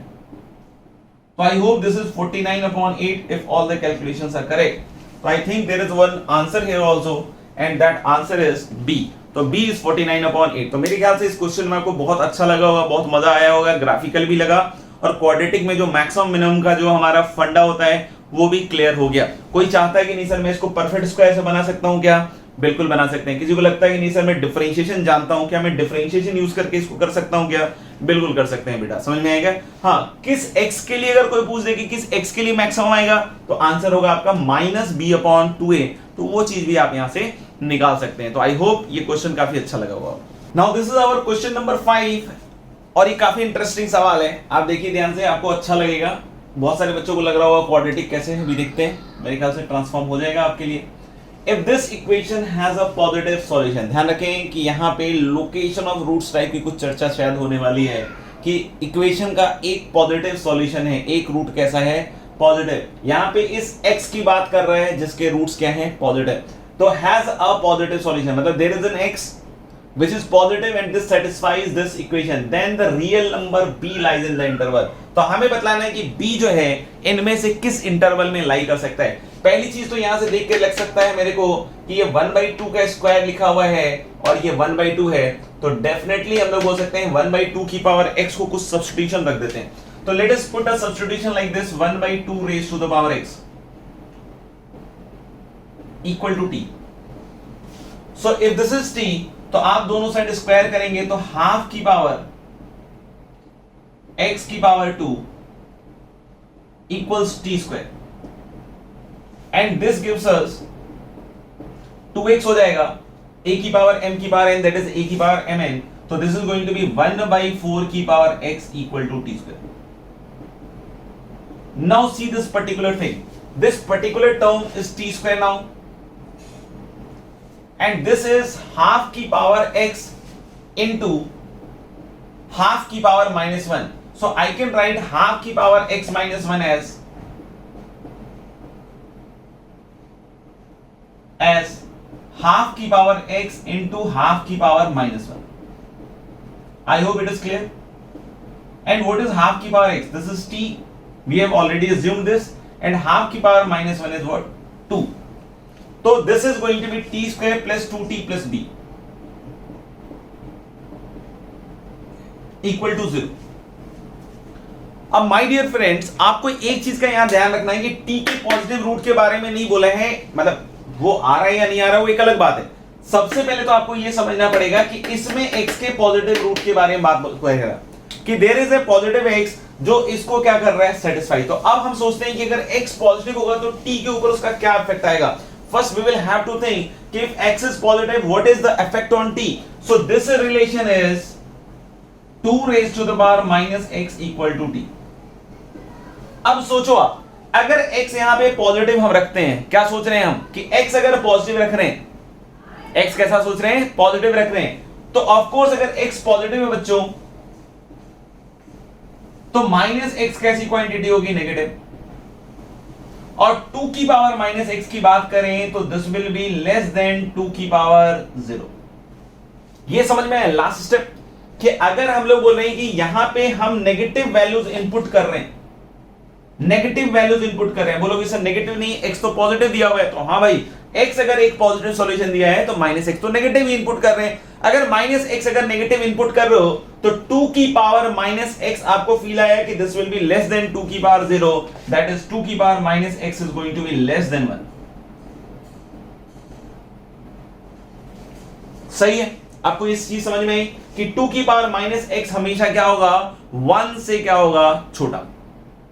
Speaker 1: So I hope this is 49/8 if all the calculations are correct. So I think there is one answer here also, and that answer is B. तो B is 49/8। तो मेरे ख्याल से इस क्वेश्चन में आपको बहुत अच्छा लगा होगा, बहुत मजा आया होगा, ग्राफिकल भी लगा, और क्वाड्रेटिक में जो मैक्सिमम मिनिमम का जो हमारा फंडा होता है वो भी क्लियर हो गया। कोई चाहता है कि नहीं सर मैं इसको परफेक्ट स्क्वायर से बना सकता हूं क्या, बिल्कुल बना सकते हैं। किसी को लगता है कि नहीं सर मैं डिफरेंशिएशन जानता हूं क्या, मैं डिफरेंशिएशन यूज करके इसको कर सकता हूं क्या, बिल्कुल कर सकते हैं बेटा। समझ में आएगा। हाँ, किस x के लिए अगर कोई पूछ दे कि किस x के लिए मैक्सिमम आएगा, तो आंसर होगा आपका -b/2a। तो वो चीज भी आप यहां से निकाल सकते हैं। तो आई होप ये क्वेश्चन काफी अच्छा लगा होगा। Now this is our question number 5, और ये काफी इंटरेस्टिंग सवाल है। आप देखिए ध्यान से, आपको अच्छा लगेगा। बहुत सारे बच्चों को लग रहा होगा क्वाड्रेटिक कैसे है, भी देखते हैं। मेरे ख्याल से ट्रांसफॉर्म हो जाएगा आपके लिए। If this equation has a positive solution, ध्यान रखें कि यहाँ पे लोकेशन ऑफ रूट्स टाइप की कुछ चर्चा शायद होने वाली है कि इक्वेशन का एक पॉजिटिव सॉल्यूशन है, एक रूट कैसा है, पॉजिटिव। यहाँ पे इस x की बात कर रहे हैं जिसके रूट्स क्या हैं, पॉजिटिव। तो हैज अ पॉजिटिव सॉल्यूशन मतलब there is an x which is positive and this satisfies this equation, then the real number b lies in the interval। तो हमें बतलाना है कि b जो है इनमें से किस इंटरवल में लाई कर सकता है। पहली चीज तो यहां से देख के लग सकता है मेरे को कि ये 1/2 का स्क्वायर लिखा हुआ है और ये 1/2 है, तो डेफिनेटली हम लोग बोल सकते हैं 1/2 की पावर x को कुछ सब्स्टिट्यूशन रख देते हैं। तो let us put a substitution like this, 1/2 raise to the power x equal to t। So if this is t, तो आप दोनों साइड स्क्वायर करेंगे तो हाफ की पावर x की power 2 equals t square, and this gives us 2x हो जाएगा a की पावर m की power n that is a की पावर mn। तो this is going to be 1/4 की power x equal to t square. Now see this particular thing, this particular term is t square now, and this is half की power x into half की power -1। so I can write half की power x minus 1 as half की power x into half की power -1। I hope it is clear। and what is half की power x? this is t, we have already assumed this, and half की power -1 is what, 2। तो this is going to be t square plus 2t plus b equal to 0। अब my dear friends, आपको एक चीज का यहां ध्यान रखना है कि t के पॉजिटिव रूट के बारे में नहीं बोला है, मतलब वो आ रहा है या नहीं आ रहा है वो एक अलग बात है। सबसे पहले तो आपको यह समझना पड़ेगा कि इसमें x के पॉजिटिव रूट के बारे में बात करेगा कि there is a positive x जो इसको क्या कर रहा है, सेटिस्फाई। तो अब हम सोचते हैं कि अगर x पॉजिटिव होगा तो t के ऊपर उसका क्या इफेक्ट आएगा। First we will have to think if x is positive, what is the effect on t? So this relation is 2 raised to the power minus x equal to t। अब सोचो आप, अगर x यहां पे positive हम रखते हैं, क्या सोच रहे हैं हम कि x अगर पॉजिटिव रख रहे हैं एक्स कैसा सोच रहे हैं, पॉजिटिव रख रहे हैं, तो ऑफकोर्स अगर एक्स पॉजिटिव है बच्चों तो माइनस एक्स कैसी क्वांटिटी होगी, नेगेटिव। और 2 की पावर माइनस एक्स की बात करें तो this will be less than 2 की पावर 0। ये समझ में आया लास्ट स्टेप, कि अगर हम लोग बोल रहे हैं कि यहां पे हम नेगेटिव वैल्यूज इनपुट कर रहे हैं, नेगेटिव वैल्यूज इनपुट कर रहे हैं, बोलोगे सर नेगेटिव नहीं, एक्स तो पॉजिटिव दिया हुआ है, तो हाँ भाई एक्स अगर एक पॉजिटिव सॉल्यूशन दिया है तो माइनस एक्स तो नेगेटिव ही इनपुट कर रहे हैं। अगर माइनस एक्स अगर नेगेटिव इनपुट कर रहे हो तो 2 की पावर माइनस एक्स आपको फील आया कि this will be less than 2 की पावर 0, दैट इज 2 की power minus X is going to be less than 1। सही है, आपको इस चीज समझ में आई कि 2 की पावर माइनस एक्स हमेशा क्या होगा, 1 से क्या होगा, छोटा।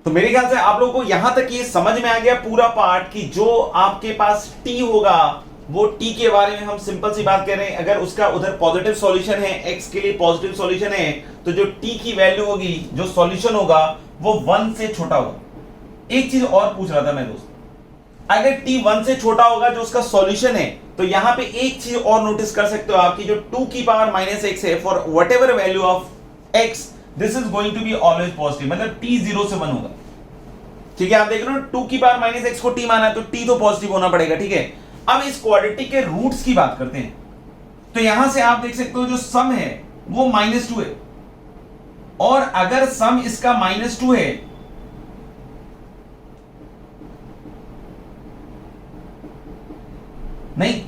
Speaker 1: तो मेरे ख्याल से आप लोगों को यहां तक ये समझ में आ गया पूरा पार्ट कि जो आपके पास t होगा वो t के बारे में हम सिंपल सी बात कर रहे हैं, अगर उसका उधर पॉजिटिव सॉल्यूशन है, x के लिए पॉजिटिव सॉल्यूशन है, तो जो t की वैल्यू होगी, जो सॉल्यूशन होगा वो 1 से छोटा होगा। एक चीज और पूछ रहा था मैं दोस्त, अगर t 1 से छोटा होगा जो उसका सॉल्यूशन है, तो यहां पे एक चीज और नोटिस कर सकते हो आपकी, जो 2 की पावर माइनस एक्स है, for whatever value of x this is going to be always positive, मतलब t 0 से 1 होगा। ठीक है, आप देख रहे हो 2 की पावर माइनस एक्स को t माना है तो t तो पॉजिटिव होना पड़ेगा। ठीक है, अब इस क्वाड्रेटिक के रूट्स की बात करते हैं, तो यहां से आप देख सकते हो जो सम है वो -2 है, और अगर सम इसका -2 है नहीं,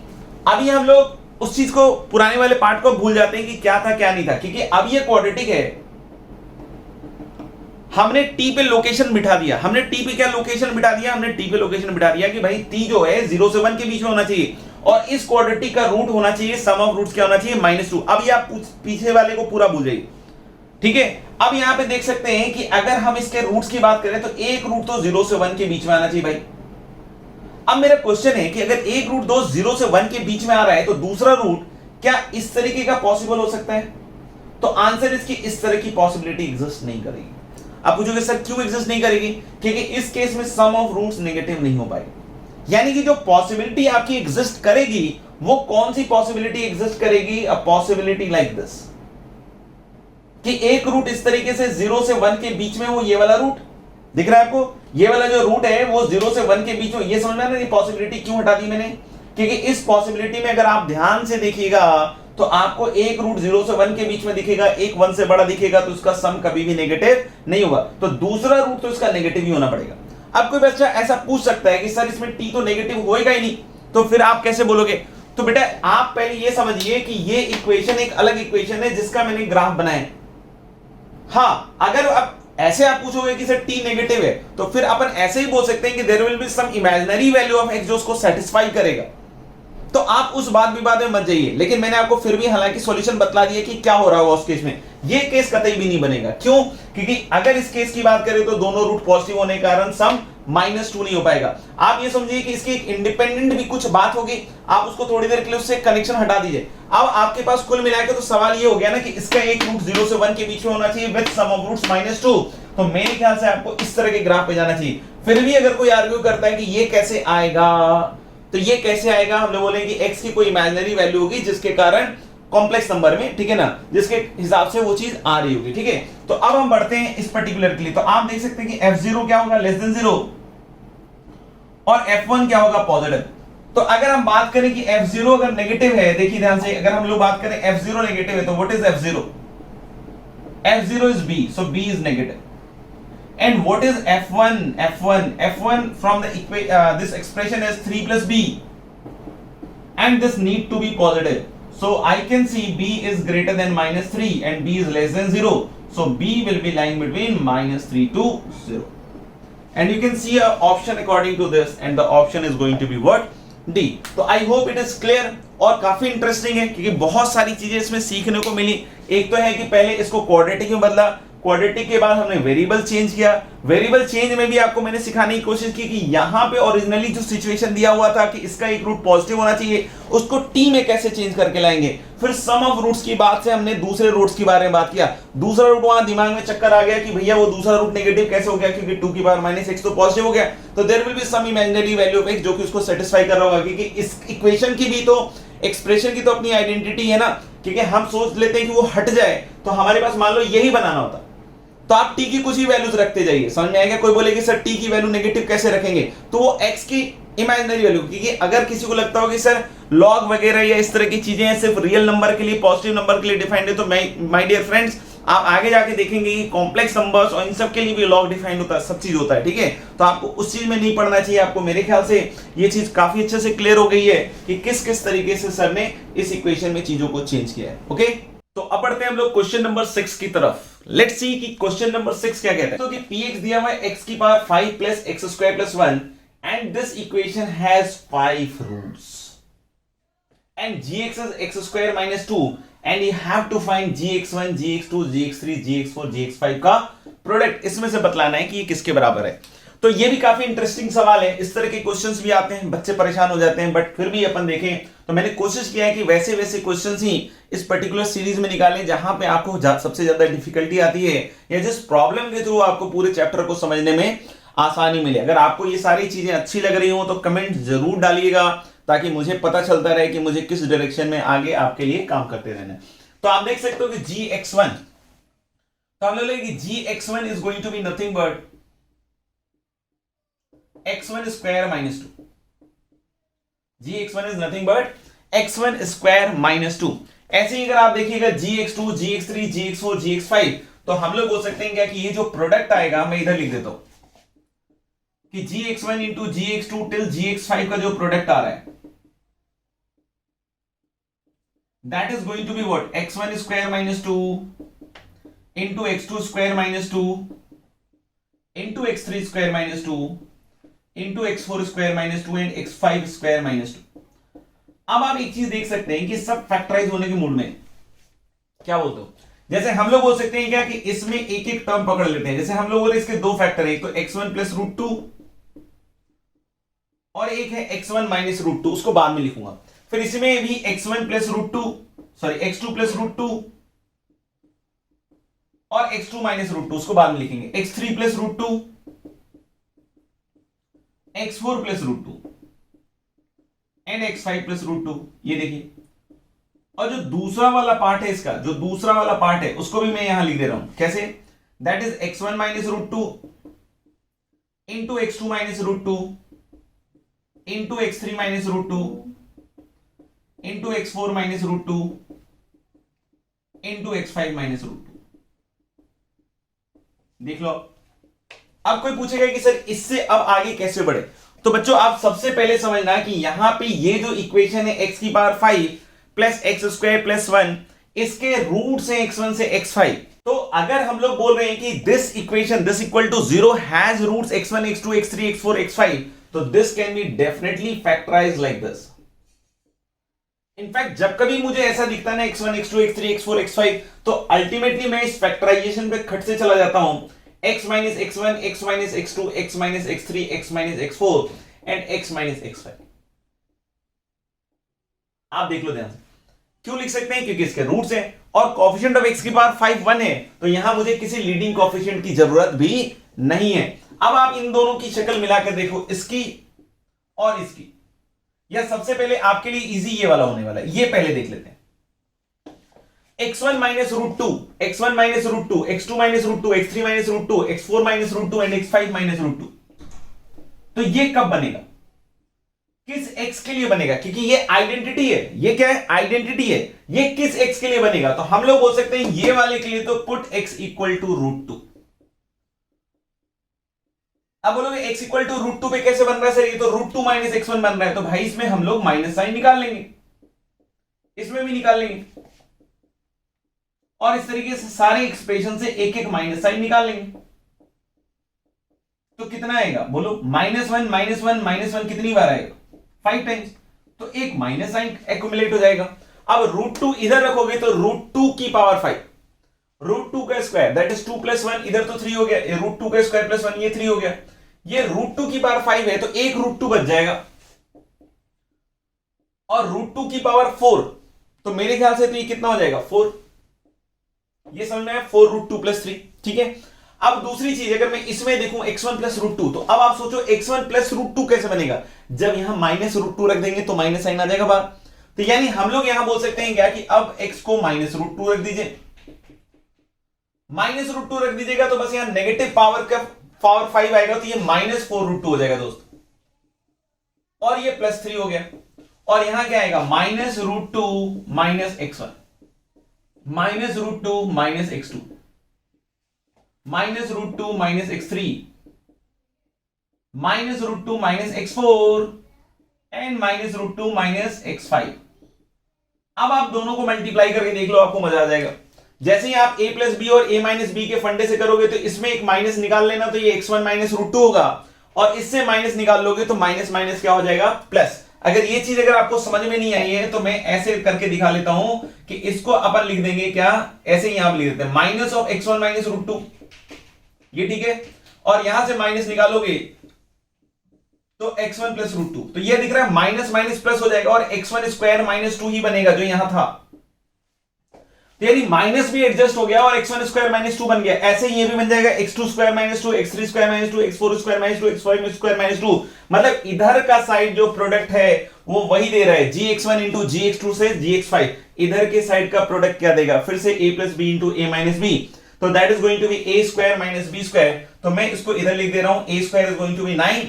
Speaker 1: अभी हम लोग उस चीज को, पुराने वाले पार्ट को भूल जाते हैं कि क्या था क्या नहीं था, क्योंकि अब ये क्वाड्रेटिक है, हमने t पे लोकेशन बिठा दिया, हमने t पे क्या लोकेशन बिठा दिया, हमने t पे लोकेशन बिठा दिया कि भाई t जो है 0 से 1 के बीच में होना चाहिए, और इस क्वाड्रेटिक का रूट होना चाहिए, सम ऑफ रूट्स क्या होना चाहिए, -2। अब ये आप पीछे वाले को पूरा भूल जाइए। ठीक है, अब यहां पे देख सकते हैं कि अगर हम इसके रूट्स की बात करें तो एक रूट तो 0 से 1 के बीच में आना चाहिए भाई। अब मेरा क्वेश्चन है कि अगर एक रूट 0 से 1 के बीच में आ रहा है तो दूसरा रूट क्या इस तरीके का पॉसिबल हो सकता है? तो आंसर इसकी इस तरह की पॉसिबिलिटी एग्जिस्ट नहीं करेगी। आप पूछोगे सर क्यों एग्जिस्ट नहीं करेगी? क्योंकि इस केस में सम ऑफ रूट्स नेगेटिव नहीं हो पाएगी। यानी कि जो पॉसिबिलिटी आपकी एग्जिस्ट करेगी वो कौन सी पॉसिबिलिटी एग्जिस्ट करेगी? अ पॉसिबिलिटी लाइक दिस, कि एक रूट इस तरीके से 0 से 1 के बीच में हो, ये वाला रूट दिख रहा है आपको, ये वाला जो रूट है वो 0 से 1 के बीच में, ये समझ में आ रहा है ये पॉसिबिलिटी क्यों हटा दी मैंने? क्योंकि इस पॉसिबिलिटी में अगर आप ध्यान से देखिएगा तो आपको एक रूट 0 से 1 के बीच में दिखेगा, एक 1 से बड़ा दिखेगा, तो उसका सम कभी भी नेगेटिव नहीं होगा, तो दूसरा रूट तो इसका नेगेटिव ही होना पड़ेगा। अब कोई बच्चा ऐसा पूछ सकता है कि सर इसमें t तो नेगेटिव होएगा ही नहीं, तो फिर आप कैसे बोलोगे? तो बेटा आप पहले ये समझिए कि ये इक्वेशन एक अलग इक्वेशन है जिसका मैंने ग्राफ बनाया है। हाँ, अगर अब ऐसे आप पूछोगे कि सर t नेगेटिव है, तो फिर अपन ऐसे ही बोल सकते हैं कि there will be some imaginary value of x जो उसको सेटिस्फाई करेगा, तो आप उस बात विवाद में मत जाइए। लेकिन मैंने आपको फिर भी हालांकि सॉल्यूशन बतला दिया कि क्या हो रहा होगा उस केस में। ये केस कतई भी नहीं बनेगा, क्यों? क्योंकि अगर इस केस की बात करें तो दोनों रूट पॉजिटिव होने के कारण सम -2 नहीं हो पाएगा। आप ये समझिए कि इसकी एक इंडिपेंडेंट भी कुछ बात होगी, आप उसको थोड़ी देर के लिए उससे कनेक्शन हटा दीजिए। अब आपके पास कुल मिलाकर तो सवाल ये हो गया ना कि इसका एक रूट 0 से 1 के बीच में होना चाहिए विद सम ऑफ रूट्स -2, तो मेरे ख्याल से आपको इस तरह के ग्राफ पे जाना चाहिए। फिर भी अगर कोई आर्ग्यू करता है कि ये कैसे आएगा, तो ये कैसे आएगा, हम लोग बोलेंगे x की कोई इमेजिनरी वैल्यू होगी जिसके कारण कॉम्प्लेक्स नंबर में, ठीक है ना, जिसके हिसाब से वो चीज आ रही होगी। ठीक है, तो अब हम बढ़ते हैं इस पर्टिकुलर के लिए। तो आप देख सकते हैं कि f0 क्या होगा, लेस देन 0, और f1 क्या होगा, पॉजिटिव। तो अगर हम बात करें कि f0 अगर नेगेटिव है, देखिए ध्यान से, अगर हम लोग बात करें f0 नेगेटिव है तो what is f0? f0 is b, so b is negative. And what is f1? F1 from the this expression is 3 plus b, and this need to be positive. So I can see b is greater than -3 and b is less than 0. So b will be lying between -3 to 0. And you can see a option according to this, and the option is going to be what? D. तो I hope it is clear और काफी interesting है क्योंकि बहुत सारी चीजें इसमें सीखने को मिली। एक तो है कि पहले इसको क्वाड्रेटिक में बदला, क्वाड्रेटिक के बाद हमने वेरिएबल चेंज किया। वेरिएबल चेंज में भी आपको मैंने सिखाने की कोशिश की कि यहां पे ओरिजिनली जो सिचुएशन दिया हुआ था कि इसका एक रूट पॉजिटिव होना चाहिए, उसको t में कैसे चेंज करके लाएंगे। फिर सम ऑफ रूट्स की बात से हमने दूसरे रूट्स के बारे में बात किया। दूसरा रूट वहां दिमाग में चक्कर आ गया कि भैया वो दूसरा रूट नेगेटिव कैसे हो गया, क्योंकि 2 की पावर -x तो पॉजिटिव हो गया, तो there will be some imaginary value of x जो कि उसको सेटिस्फाई कर रहा होगा, क्योंकि इस इक्वेशन की भी तो एक्सप्रेशन की तो अपनी आइडेंटिटी है ना, क्योंकि हम सोच लेते हैं कि वो हट जाए, तो हमारे पास मान लो यही बनाना होता, तो आप टी की कुछ ही वैल्यूज रखते जाइए। समझ में आएगा? कोई बोलेगी सर टी की वैल्यू नेगेटिव कैसे रखेंगे, तो वो एक्स की इमेजिनरी वैल्यू, क्योंकि अगर किसी को लगता हो कि सर लॉग वगैरह या इस तरह की चीजें सिर्फ रियल नंबर के लिए, पॉजिटिव नंबर के लिए डिफाइंड है, तो माय डियर फ्रेंड्स आप आगे जाके देखेंगे कि कॉम्प्लेक्स नंबर्स और इन सब के लिए भी लॉग डिफाइंड होता है, सब चीज होता है, ठीक है। तो आपको उस चीज में नहीं पढ़ना चाहिए। आपको मेरे ख्याल से ये चीज काफी अच्छे से क्लियर हो गई है कि किस किस तरीके से सर ने इस इक्वेशन में चीजों को चेंज किया है। ओके, तो अब बढ़ते हैं हम लोग क्वेश्चन नंबर 6 की तरफ। लेट्स सी कि क्वेश्चन नंबर 6 क्या कहता है। तो कि px दिया हुआ है x की power 5 plus x square plus 1 and this equation has 5 roots and gx is x square minus 2 and you have to find gx1 gx2 gx3 gx4 gx5 का प्रोडक्ट। इसमें से बतलाना है कि ये किसके बराबर है। तो ये भी काफी इंटरेस्टिंग सवाल है। इस तरह के क्वेश्चंस भी आते हैं, बच्चे परेशान हो जाते हैं, बट फिर भी अपन देखें तो मैंने कोशिश किया है कि वैसे वैसे क्वेश्चंस ही इस पर्टिकुलर सीरीज में निकालें जहां पे आपको सबसे ज्यादा डिफिकल्टी आती है या जिस प्रॉब्लम के थ्रू आपको पूरे चैप्टर को समझने में आसानी मिले। अगर आपको ये सारी चीजें अच्छी लग रही हो तो कमेंट जरूर डालिएगा, ताकि मुझे पता चलता रहे कि मुझे किस डायरेक्शन में आगे आपके लिए काम करते रहना है। तो आप देख सकते हो कि gx1, तो हम लोग कि gx1 is going to be nothing but x1 square minus 2। gx1 is nothing but x1 square minus 2। ऐसे ही अगर आप देखिएगा gx2 gx3 gx4 gx5, तो हम लोग बोल सकते हैं क्या कि ये जो प्रोडक्ट आएगा, मैं इधर लिख देता हूं कि gx1 into gx2 till gx5 का जो प्रोडक्ट आ रहा है that is going to be what, x1 square minus 2 into x2 square minus 2 into x3 square minus 2 into x4 square minus 2 and x5 square minus 2। अब आप एक चीज देख सकते हैं कि सब फैक्टराइज होने के मूड में क्या बोलते हो, जैसे हम लोग बोल सकते हैं क्या कि इसमें एक एक टर्म पकड़ लेते हैं। जैसे हम लोग बोले इसके दो फैक्टर है, एक तो x1 प्लस रूट 2 और एक है x1 माइनस रूट 2, उसको बाद में लिखूंगा। फिर इसमें भी x1 plus root 2, sorry x2 plus root 2 और x2 माइनस रूट 2, उसको बाद में लिखेंगे। x3 plus root 2, x4 plus root 2 and x5 plus root 2, ये देखिए। और जो दूसरा वाला पार्ट है इसका, जो दूसरा वाला पार्ट है उसको भी मैं यहां लिख दे रहा हूं। कैसे? That is x1 minus root 2 into x2 minus root 2 into x3 minus root 2 into x4 minus root 2 into x5 minus root 2। देख लो। अब कोई पूछेगा कि सर इससे अब आगे कैसे बढ़े, तो बच्चों आप सबसे पहले समझना कि यहां पे ये जो इक्वेशन है x की power 5 plus x square plus 1, इसके रूट्स हैं x1 से x5। तो अगर हम लोग बोल रहे हैं कि this equation this equal to 0 has roots x1 x2 x3 x4 x5, तो this can be definitely factorise like this. In fact जब कभी मुझे ऐसा दिखता है x1 x2 x3 x4 x5, तो अल्टीमेटली मैं इस फैक्टराइजेशन पे खट से चला जाता हूं, x minus x1 x minus x2 x minus x3 x minus x4 and x minus x5। आप देख लो ध्यान से। क्यों लिख सकते हैं? क्योंकि इसके रूट्स हैं और कोएफिशिएंट ऑफ x की पावर 5 1 है, तो यहां मुझे किसी लीडिंग कोएफिशिएंट की जरूरत भी नहीं है। अब आप इन दोनों की शक्ल मिलाकर देखो, इसकी और इसकी, या सबसे पहले आपके लिए इजी ये वाला होने वाला है, ये पहले देख लेते हैं। x1 minus root 2, x1 minus root 2, x2 minus root 2, x3 minus root 2, x4 minus root 2 and x5 minus root 2। तो ये कब बनेगा? किस x के लिए बनेगा? क्योंकि ये आइडेंटिटी है। ये क्या है? आइडेंटिटी है। ये किस x के लिए बनेगा? तो हम लोग बोल सकते हैं ये वाले के लिए तो put x equal to root 2। अब बोलोगे x इक्वल टू रूट 2 पे कैसे बन रहा है सर? ये तो रूट 2 माइनस x1 बन रहा है। तो भाई इसमें हम लोग माइनस साइन निकाल लेंगे, इसमें भी निकाल लेंगे, और इस तरीके से सारे एक्सप्रेशन से एक एक माइनस साइन निकाल लेंगे। तो कितना आएगा बोलो? -1 -1 -1 कितनी बार आएगा? 5 टाइम्स। तो एक माइनस साइन एक्यूमुलेट हो जाएगा। अब रूट 2 इधर रखोगे तो रूट 2 की पावर 5, रूट 2 का स्क्वायर दैट इज 2 प्लस 1, इधर तो 3 हो गया, ये रूट 2 का स्क्वायर प्लस 1 ये 3 हो गया, ये रूट 2 की पावर 5 है, तो एक रूट 2 बच जाएगा। और रूट 2 की पावर 4, तो मेरे ख्याल से तो ये कितना हो जाएगा? 4। ये समझ में आया? 4 रूट 2 प्लस 3। ठीक है। अब दूसरी चीज, अगर मैं इसमें देखूं x1 प्लस रूट 2, तो अब आप सोचो x1 प्लस रूट 2 कैसे बनेगा? जब यहां माइनस रूट 2 रख देंगे तो माइनस साइन आ जाएगा बाहर। तो यानी हम लोग यहां बोल सकते हैं क्या कि अब x को -√2 रख दीजिए। -√2 रख दीजिएगा तो बस यहां नेगेटिव पावर का पावर 5 आएगा, तो ये -4√2 हो जाएगा दोस्त, और ये +3 हो गया। और यहां क्या आएगा -√2 - x1, -√2 - x2, -√2 - x3, -√2 - x4 and -√2 - x5। अब आप दोनों को मल्टीप्लाई करके देख लो, आपको मजा आ जाएगा। जैसे ही आप a + b और a - b के फंडे से करोगे तो इसमें एक माइनस निकाल लेना, तो ये x1 - √2 होगा, और इससे माइनस निकाल लोगे तो माइनस माइनस क्या हो जाएगा प्लस। अगर ये चीज अगर आपको समझ में नहीं आई है तो मैं ऐसे करके दिखा लेता हूं कि इसको अपन लिख देंगे क्या, ऐसे ही यहां लिख देते हैं -(x1 - √2), ये ठीक है, और यहां से माइनस निकालोगे तो x1 + √2, तो ये दिख रहा है माइनस माइनस प्लस हो जाएगा, और x1² - 2 ही बनेगा जो यहां था, तो यानी माइनस भी एडजस्ट हो गया और x1² - 2 बन गया। ऐसे ही ये भी बन जाएगा x2² - 2, x3² - 2, x4² - 2, x5² - 2, मतलब इधर का साइड जो प्रोडक्ट है वो वही दे रहा है, gx1 × gx2 से gx5, इधर के साइड का प्रोडक्ट क्या देगा, फिर से a + b × a - b, तो that is going to be a² - b², तो मैं इसको इधर लिख दे रहा हूं, a² is going to B 9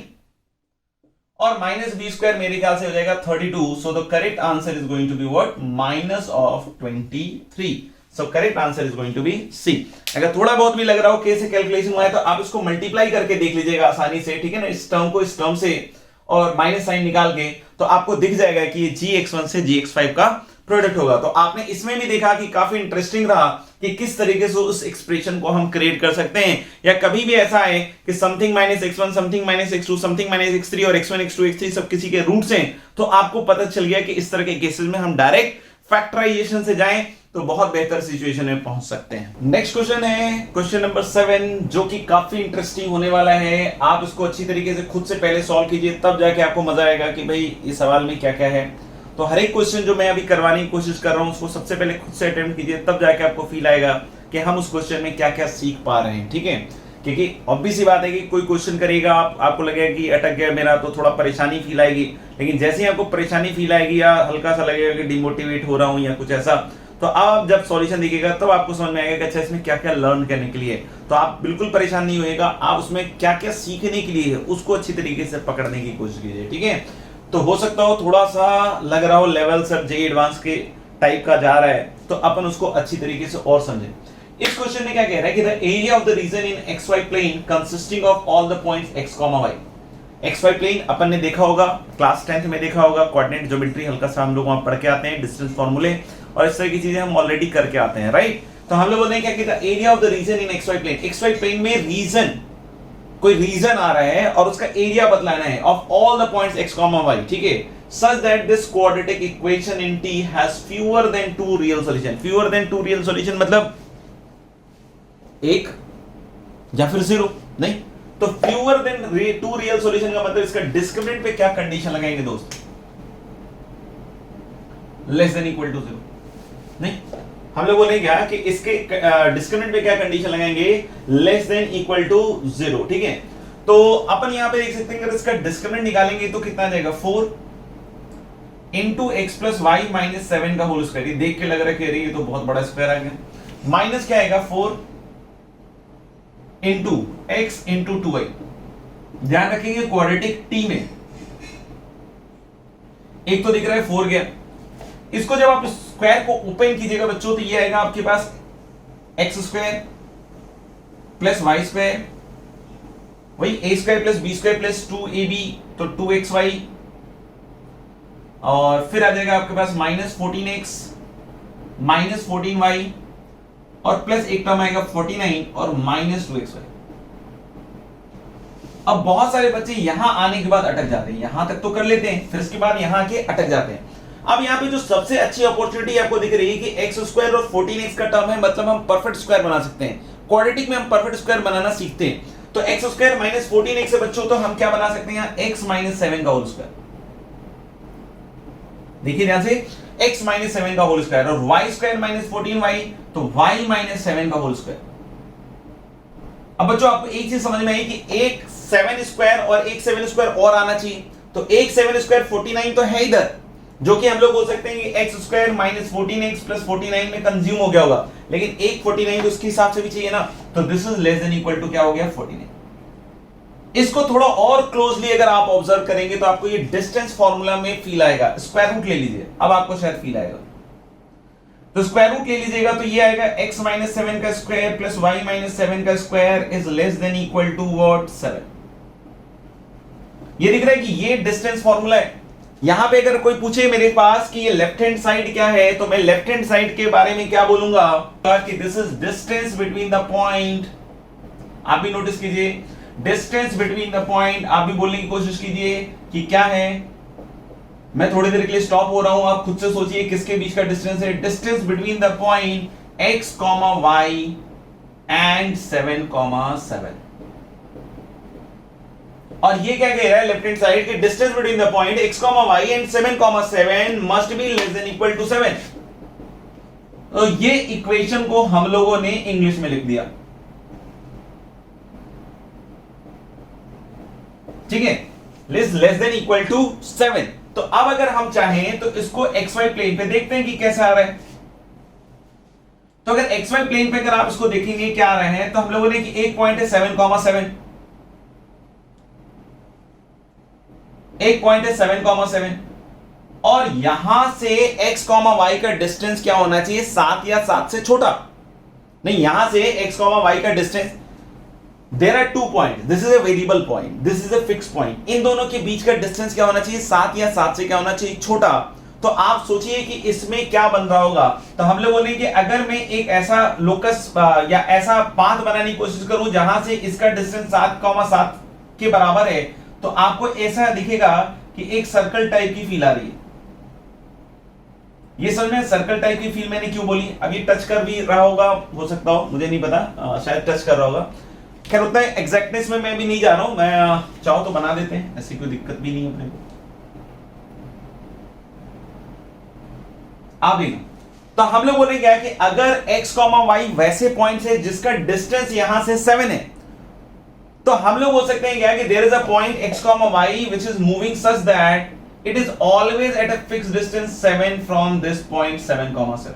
Speaker 1: और -b² मेरे ख्याल से हो जाएगा 32, so the correct answer is going to be what -23, so correct answer is going to be C. अगर थोड़ा बहुत भी लग रहा हो कैसे कैलकुलेशन हुआ है तो आप इसको मल्टीप्लाई करके देख लीजिएगा आसानी से, ठीक है ना, इस टर्म को इस टर्म से और माइनस साइन निकाल के, तो आपको दिख जाएगा कि ये gx1 से gx5 का प्रोडक्ट होगा। तो आपने इसमें भी देखा कि काफी इंटरेस्टिंग रहा कि किस तरीके से उस एक्सप्रेशन को हम क्रिएट कर सकते हैं, या कभी भी ऐसा है कि something -x1, something -x2, something -x3 और x1 x2 x3 सब किसी के रूट्स हैं, तो आपको पता चल गया कि इस तरह के केसेस में हम डायरेक्ट फैक्टराइजेशन से जाएं तो बहुत बेहतर सिचुएशन में पहुंच सकते हैं। नेक्स्ट क्वेश्चन है क्वेश्चन नंबर 7, जो कि काफी इंटरेस्टिंग होने वाला है। आप इसको अच्छी तरीके से खुद से पहले सॉल्व कीजिए, तब जाके आपको मजा आएगा कि भाई इस सवाल में क्या क्या है। तो हर एक क्वेश्चन जो मैं अभी करवाने की कोशिश कर रहा हूं उसको सबसे पहले खुद से अटेम्प्ट कीजिए, तब जाके आपको फील आएगा कि हम उस क्वेश्चन में क्या क्या सीख पा रहे हैं, ठीक है। क्योंकि ऑब्वियस सी बात है कि कोई क्वेश्चन करेगा आपको लगेगा कि अटक गया मेरा, तो थोड़ा परेशानी फील आएगी, लेकिन जैसे ही आपको परेशानी फील आएगी या हल्का सा लगेगा कि डिमोटिवेट हो रहा हूं या कुछ ऐसा, तो आप जब सॉल्यूशन दिखेगा तब आपको समझ में आएगा कि अच्छा इसमें क्या क्या लर्न करने के लिए, तो आप बिल्कुल परेशान नहीं होएगा, आप उसमें क्या क्या सीखने के लिए है उसको अच्छी तरीके से पकड़ने की कोशिश कीजिए, ठीक है। तो हो सकता हो थोड़ा सा लग रहा हो लेवल सर जे एडवांस के टाइप का जा रहा है, तो अपन उसको अच्छी तरीके से और समझें। इस क्वेश्चन में क्या कह रहा है कि the area of the region in xy plane consisting of all the points x, y। xy plane अपन ने देखा होगा, क्लास 10th में देखा होगा, कोऑर्डिनेट ज्योमेट्री हल्का सा हम लोग वहां पढ़ के आते हैं, डिस्टेंस फॉर्मूले और इस तरह की चीजें हम ऑलरेडी करके आते हैं, राइट। तो हम लोग बोलते हैं क्या कि the area of the region in xy plane, xy plane में रीजन, कोई रीजन आ रहा है और उसका एरिया बतलाना है of all the points x, y, ठीक है, such that this quadratic equation in T has fewer than 2 real solution। fewer than 2 real solution मतलब एक या फिर 0 नहीं, तो fewer than 2 real solution का मतलब इसका डिस्क्रिमिनेंट पे क्या कंडीशन लगाएंगे दोस्त, लेस देन इक्वल टू 0 नहीं, हम लोग बोलेंगे क्या कि इसके डिस्क्रिमिनेंट पे क्या कंडीशन लगाएंगे, लेस देन इक्वल टू 0, ठीक है। तो अपन यहां पे देख सकते हैं अगर इसका डिस्क्रिमिनेंट निकालेंगे तो कितना आ जाएगा 4 into x plus y minus 7 का होल स्क्वायर। ये देख के लग रहा है कि ये तो बहुत बड़ा स्क्वायर आ गया, माइनस क्या आएगा 4 इंटू एक्स इंटू 2y। ध्यान रखेंगे क्वाड्रेटिक टी में एक तो दिख रहा है 4 गया, इसको जब आप स्क्वायर को ओपन कीजिएगा बच्चों तो ये आएगा आपके पास x² प्लस y², वही a² plus b² plus 2ab, तो 2xy, और फिर आ जाएगा आपके पास माइनस 14x माइनस 14y और प्लस एक टर्म आएगा 49 और माइनस 2xy। अब बहुत सारे बच्चे यहां आने के बाद अटक जाते हैं, यहां तक तो कर लेते हैं, फिर इसके बाद यहां आके अटक जाते हैं। अब यहां पे जो सबसे अच्छी अपॉर्चुनिटी आपको दिख रही है कि x² और 14x का टर्म है, मतलब हम परफेक्ट स्क्वायर बना सकते हैं। क्वाड्रेटिक में हम परफेक्ट स्क्वायर बनाना सीखते हैं, तो x² माइनस 14x से बच्चों तो हम क्या बना सकते हैं, x माइनस 7 का होल स्क्वायर। देखिए ध्यान से, x माइनस 7 का होल स्क्वायर, और y² माइनस 14y, तो y माइनस 7 का होल स्क्वायर। अब बच्चों आपको एक चीज समझ में आई कि एक 7 स्क्वायर और एक 7 स्क्वायर और आना चाहिए, तो एक 7 स्क्वायर 49 तो है इधर, जो कि हम लोग बोल सकते हैं कि x square minus 14x plus 49 में कंज्यूम हो गया होगा, लेकिन एक 49 तो उसके हिसाब से भी चाहिए ना, तो this is less than equal to क्या हो गया 49। इसको थोड़ा और क्लोजली अगर आप ऑब्जर्व करेंगे तो आपको ये डिस्टेंस फॉर्मूला में फील आएगा। स्क्वायर रूट ले लीजिए, अब आपको शायद फील आएगा। तो स्क्वायर रूट ले लीजिएगा तो ये आएगा x माइनस 7 का स्क्वायर प्लस y माइनस 7 का square is less than equal to what 7। ये दिख रहा है कि ये डिस्टेंस फॉर्मूला है। यहां पे अगर कोई पूछे मेरे पास कि ये लेफ्ट हैंड साइड क्या है, तो मैं लेफ्ट हैंड साइड के बारे में क्या बोलूंगा कि this is distance between the point. आप भी नोटिस कीजिए, डिस्टेंस बिटवीन द पॉइंट। आप भी बोलने की कोशिश कीजिए कि क्या है। मैं थोड़ी देर के लिए स्टॉप हो रहा हूं, आप खुद से सोचिए किसके बीच का डिस्टेंस है। Distance between the point x, y and 7, 7। और ये क्या कह रहा है लेफ्ट हैंड साइड के distance between the point x, y and 7, 7 must be less than equal to 7। तो ये इक्वेशन को हम लोगों ने इंग्लिश में लिख दिया, ठीक है, लेस देन इक्वल टू 7। तो अब अगर हम चाहें तो इसको xy प्लेन पे देखते हैं कि कैसा आ रहा है। तो अगर xy प्लेन पे अगर आप इसको देखेंगे क्या आ रहा है, तो हम लोगों ने कि एक पॉइंट है 7, 7, एक पॉइंट है 7, 7, और यहां से x, y का डिस्टेंस क्या होना चाहिए 7 या 7 से छोटा। नहीं, यहां से x, y का distance, there are 2 point, this is a variable point, this is a fix point. इन दोनों के बीच का डिस्टेंस क्या होना चाहिए 7 या 7 से क्या होना चाहिए छोटा। तो आप सोचिए कि इसमें क्या बन रहा होगा। तो हम लोग बोलेंगे अगर मैं एक ऐसा लोकस या ऐसा पाथ बनाने की कोशिश करूं जहां से इसका डिस्टेंस 7, 7 के बराबर है, तो आपको ऐसा दिखेगा कि एक सर्कल टाइप की फील आ रही है। ये समझ में सर्कल टाइप की फील मैंने क्यों बोली। अभी टच कर भी रहा होगा, हो सकता हो, मुझे नहीं पता, शायद टच कर रहा होगा। खैर उतना एग्जैक्टनेस में मैं भी नहीं जा रहा हूं, मैं चाहो तो बना देते हैं, ऐसी कोई दिक्कत भी नहीं है अपने को। आप देखो, तो हम लोग बोले क्या कि अगर x, y वैसे पॉइंट है जिसका डिस्टेंस यहां से 7 है, तो हम लोग बोल सकते हैं क्या कि there is a point x, y which is moving such that it is always at a fixed distance 7 from this point 7, 7,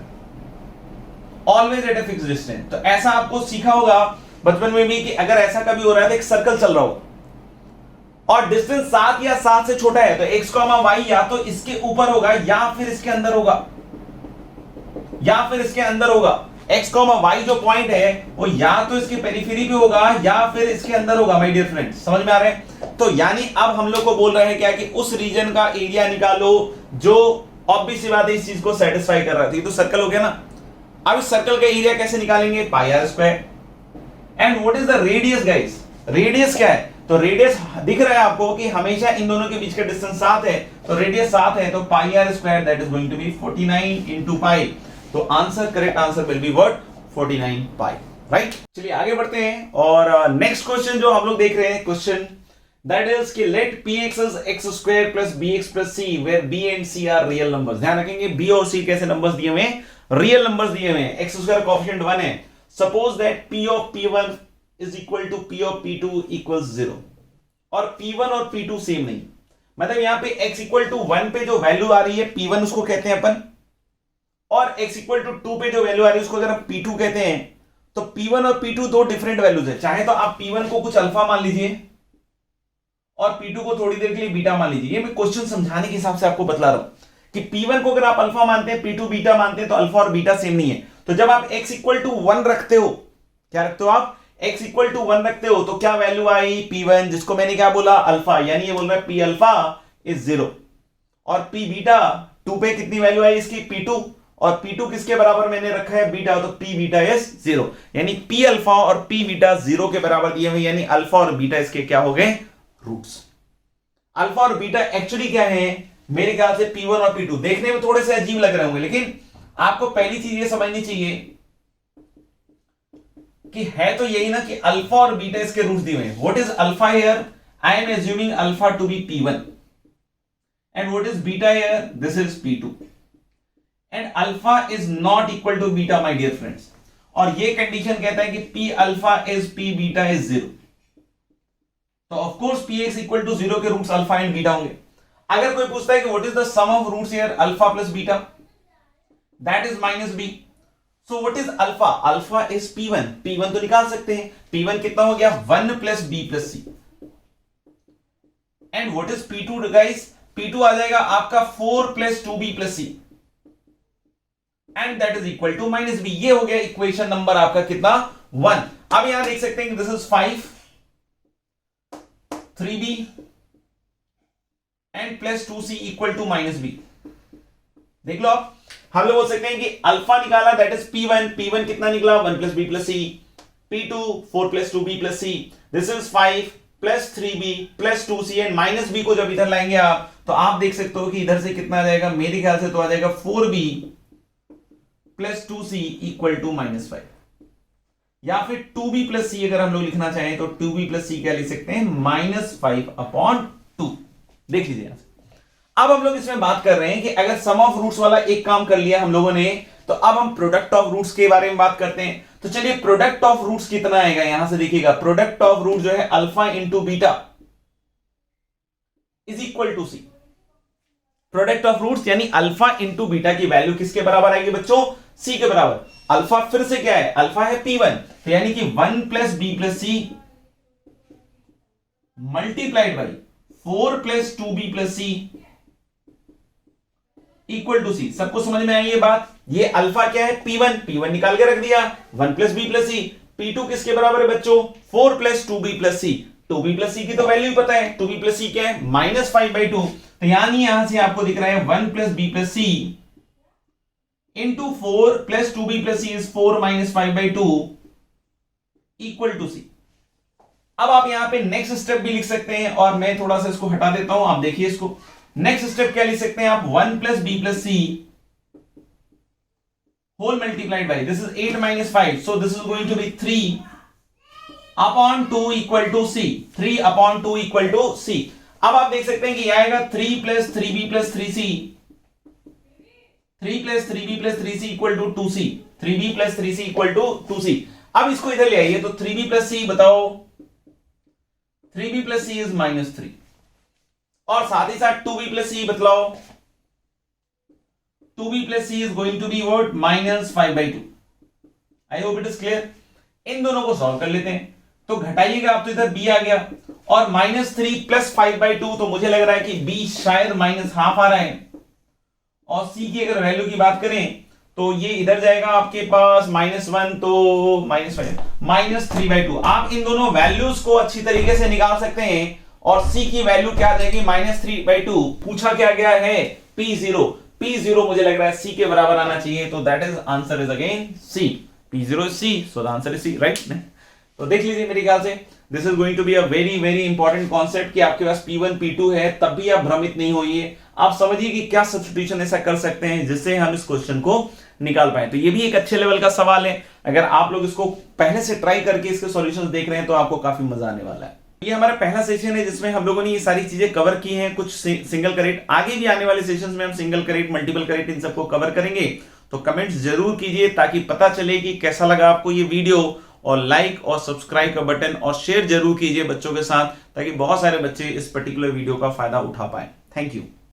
Speaker 1: always at a fixed distance. तो ऐसा आपको सीखा होगा बचपन में भी कि अगर ऐसा कभी हो रहा है तो एक सर्कल चल रहा होगा और डिस्टेंस 7 या 7 से छोटा है, तो x, y या तो इसके ऊपर होगा या फिर इसके अंदर होगा, या फिर इसके अंदर होगा। x, y जो पॉइंट है वो या तो इसके पेरिफेरी पे होगा या फिर इसके अंदर होगा। माय डियर फ्रेंड्स, समझ में आ रहा है। तो यानी अब हम लोग को बोल रहे हैं क्या कि उस रीजन का एरिया निकालो जो ऑब्वियस सी बात है इस चीज को सेटिस्फाई कर रहा थी। तो सर्कल हो गया ना। अब इस सर्कल का एरिया कैसे निकालेंगे, pi r square. And what is the radius guys, radius क्या है, तो रेडियस दिख रहा है आपको कि हमेशा इन दोनों के बीच का डिस्टेंस 7 है, तो रेडियस 7 है, तो pi r square that is going to be 49 into pi. तो answer, correct answer will be what 49 pi, right. चलिए आगे बढ़ते हैं और नेक्स्ट क्वेश्चन जो हम लोग देख रहे हैं, क्वेश्चन दैट इज कि let px is x square plus bx plus c where b and c are real numbers. ध्यान रखेंगे b और c कैसे नंबर्स दिए हुए हैं, रियल नंबर्स दिए हुए हैं। x स्क्वायर कोएफिशिएंट 1 है। Suppose that p of p1 is equal to p of p2 equals 0 और p1 और p2 सेम नहीं। मतलब यहां पे x इक्वल टू 1 पे जो वैल्यू आ रही है p1 उसको कहते हैं अपन, और x इक्वल टू 2 पे जो वैल्यू आ रही है उसको अगर हम p2 कहते हैं। तो p1 और p2 दो डिफरेंट वैल्यूज है। चाहे तो आप p1 को कुछ अल्फा मान लीजिए और p2 को थोड़ी देर के लिए बीटा मान लीजिए। ये मैं क्वेश्चन समझाने के हिसाब से आपको बतला रहा हूं कि p1 को अगर आप अल्फा मानते हैं, p2 बीटा मानते हैं, तो अल्फा और बीटा सेम नहीं है। तो जब आप x इक्वल टू 1 रखते हो, क्या रखते हो आप, x इक्वल टू 1 रखते हो, तो क्या वैल्यू आई p1, जिसको मैंने क्या बोला अल्फा, यानी ये बोल रहा है p अल्फा इज 0, और p बीटा 2 पे कितनी वैल्यू आई इसकी p2, और p2 किसके बराबर मैंने रखा है बीटा, तो p बीटा इज 0, यानी p अल्फा और p बीटा 0 के बराबर दिए हुए, यानी अल्फा और बीटा इसके क्या हो गए, रूट्स। अल्फा और बीटा एक्चुअली क्या है, मेरे ख्याल से p1 और p2 देखने में थोड़े से अजीब लग रहे होंगे, लेकिन आपको पहली चीज ये समझनी चाहिए कि है तो यही ना कि अल्फा और बीटा इसके रूट्स दिए हुए हैं। What is alpha here, I am assuming alpha to be p1 and what is beta here, this is p2 and alpha is not equal to beta my dear friends. और ये condition कहता है कि p alpha is p beta is 0, तो of course px equal to 0 के roots alpha and beta होंगे। अगर कोई पूछता है कि what is the sum of roots here alpha plus beta, that is minus b. So what is alpha? Alpha is P1. P1 तो निकाल सकते हैं. P1 कितना हो गया? 1 plus b plus c. And what is P2 guys? P2 आ जाएगा आपका 4 plus 2b plus c, and that is equal to minus b. ये हो गया इक्वेशन नंबर आपका कितना? 1. अब यहां देख सकते हैं कि this is 5 3b and plus 2c equal to minus b. देख लो आप, हम लोग बोल सकते हैं कि अल्फा निकाला दैट इज P1. P1 कितना निकला? 1 plus b plus c. P2 4 plus 2b plus c. This is 5 plus 3b plus 2c and minus b को जब इधर लाएंगे आप तो आप देख सकते हो कि इधर से कितना आ जाएगा, मेरे ख्याल से तो आ जाएगा 4b plus 2c equal to minus 5, या फिर 2b प्लस सी अगर हम लोग लिखना चाहें तो 2b प्लस सी क्या लिख सकते हैं? -5/2. देख लीजिए यहां से. अब हम लोग इसमें बात कर रहे हैं कि अगर सम ऑफ रूट्स वाला एक काम कर लिया हम लोगों ने, तो अब हम प्रोडक्ट ऑफ रूट्स के बारे में बात करते हैं. तो चलिए प्रोडक्ट ऑफ रूट्स कितना आएगा यहां से देखिएगा. प्रोडक्ट ऑफ रूट जो है alpha into beta is equal to c. Product of roots यानी अल्फा इंटू बीटा की वैल्यू किसके बराबर आएगी बच्चों? सी के बराबर. अल्फा फिर से क्या है? अल्फा है P1, तो यानी कि 1 plus b plus c multiplied by 4 plus 2b plus c equal to c. सबको समझ में आई ये बात? ये अल्फा क्या है? P1. P1 निकाल के रख दिया. 1 plus b plus c. P2 किसके बराबर है बच्चों? 4 प्लस 2b प्लस सी. 2b प्लस सी की तो वैल्यू पता है. 2b प्लस सी क्या है? -5/2. तो यानी यहां से आपको दिख रहा है 1 plus b plus c into 4 plus 2b plus c is 4 -5/2 equal to c. अब आप यहां पे नेक्स्ट स्टेप भी लिख सकते हैं, और मैं थोड़ा सा इसको हटा देता हूं. आप देखिए इसको. नेक्स्ट स्टेप क्या लिख सकते हैं आप? 1 plus b plus c whole multiplied by, this is 8 - 5, so this is going to be 3/2 equal to c. 3/2 equal to c. अब आप देख सकते हैं कि यह आएगा 3 plus 3b plus 3c. 3 plus 3b plus 3c equal to 2c. 3b plus 3c equal to 2c. अब इसको इधर ले आइए, तो 3b प्लस c बताओ. 3b प्लस c इज -3, और साथ ही साथ 2b प्लस c बतलाओ. 2b plus c is going to be what? -5/2. I hope it is clear. इन दोनों को सॉल्व कर लेते हैं. तो घटाइएगा आप, तो इधर b आ गया, और -3 प्लस 5/2, तो मुझे लग रहा है कि b शायद -12 आ रहा है. और c की अगर वैल्यू की बात करें तो ये इधर जाएगा आपके पास -1, तो -5 -3/2. आप इन दोनों वैल्यूज को अच्छी तरीके से निकाल सकते हैं, और c की वैल्यू क्या आ जाएगी? -3/2. पूछा क्या गया है? P0. P0 मुझे लग रहा है c के बराबर आना चाहिए, तो that is answer is again c. P0 is c, so the answer is c, right? तो देख लीजिए मेरे ख्याल से this is going to be a very very important concept कि आपके पास P1 P2 है, तब भी आप भ्रमित नहीं होइए. आप समझिए कि क्या सब्स्टिट्यूशन ऐसा कर सकते हैं जिससे हम इस क्वेश्चन को निकाल पाए. तो ये भी एक अच्छे लेवल का सवाल है. अगर आप लोग इसको पहले से ट्राई करके इसके सॉल्यूशंस देख रहे हैं तो आपको काफी मजा आने वाला है. ये हमारा पहला सेशन है जिसमें हम लोगों ने ये सारी चीजें कवर की हैं. कुछ सिंगल करेक्ट, आगे भी आने वाले सेशंस में हम single correct, multiple correct in सबको कवर करेंगे. तो कमेंट्स जरूर कीजिए ताकि पता चले कि कैसा लगा आपको ये वीडियो, और लाइक और सब्सक्राइब का बटन और शेयर जरूर कीजिए बच्चों के साथ, ताकि बहुत सारे बच्चे इस पर्टिकुलर वीडियो का फायदा उठा पाए. Thank you.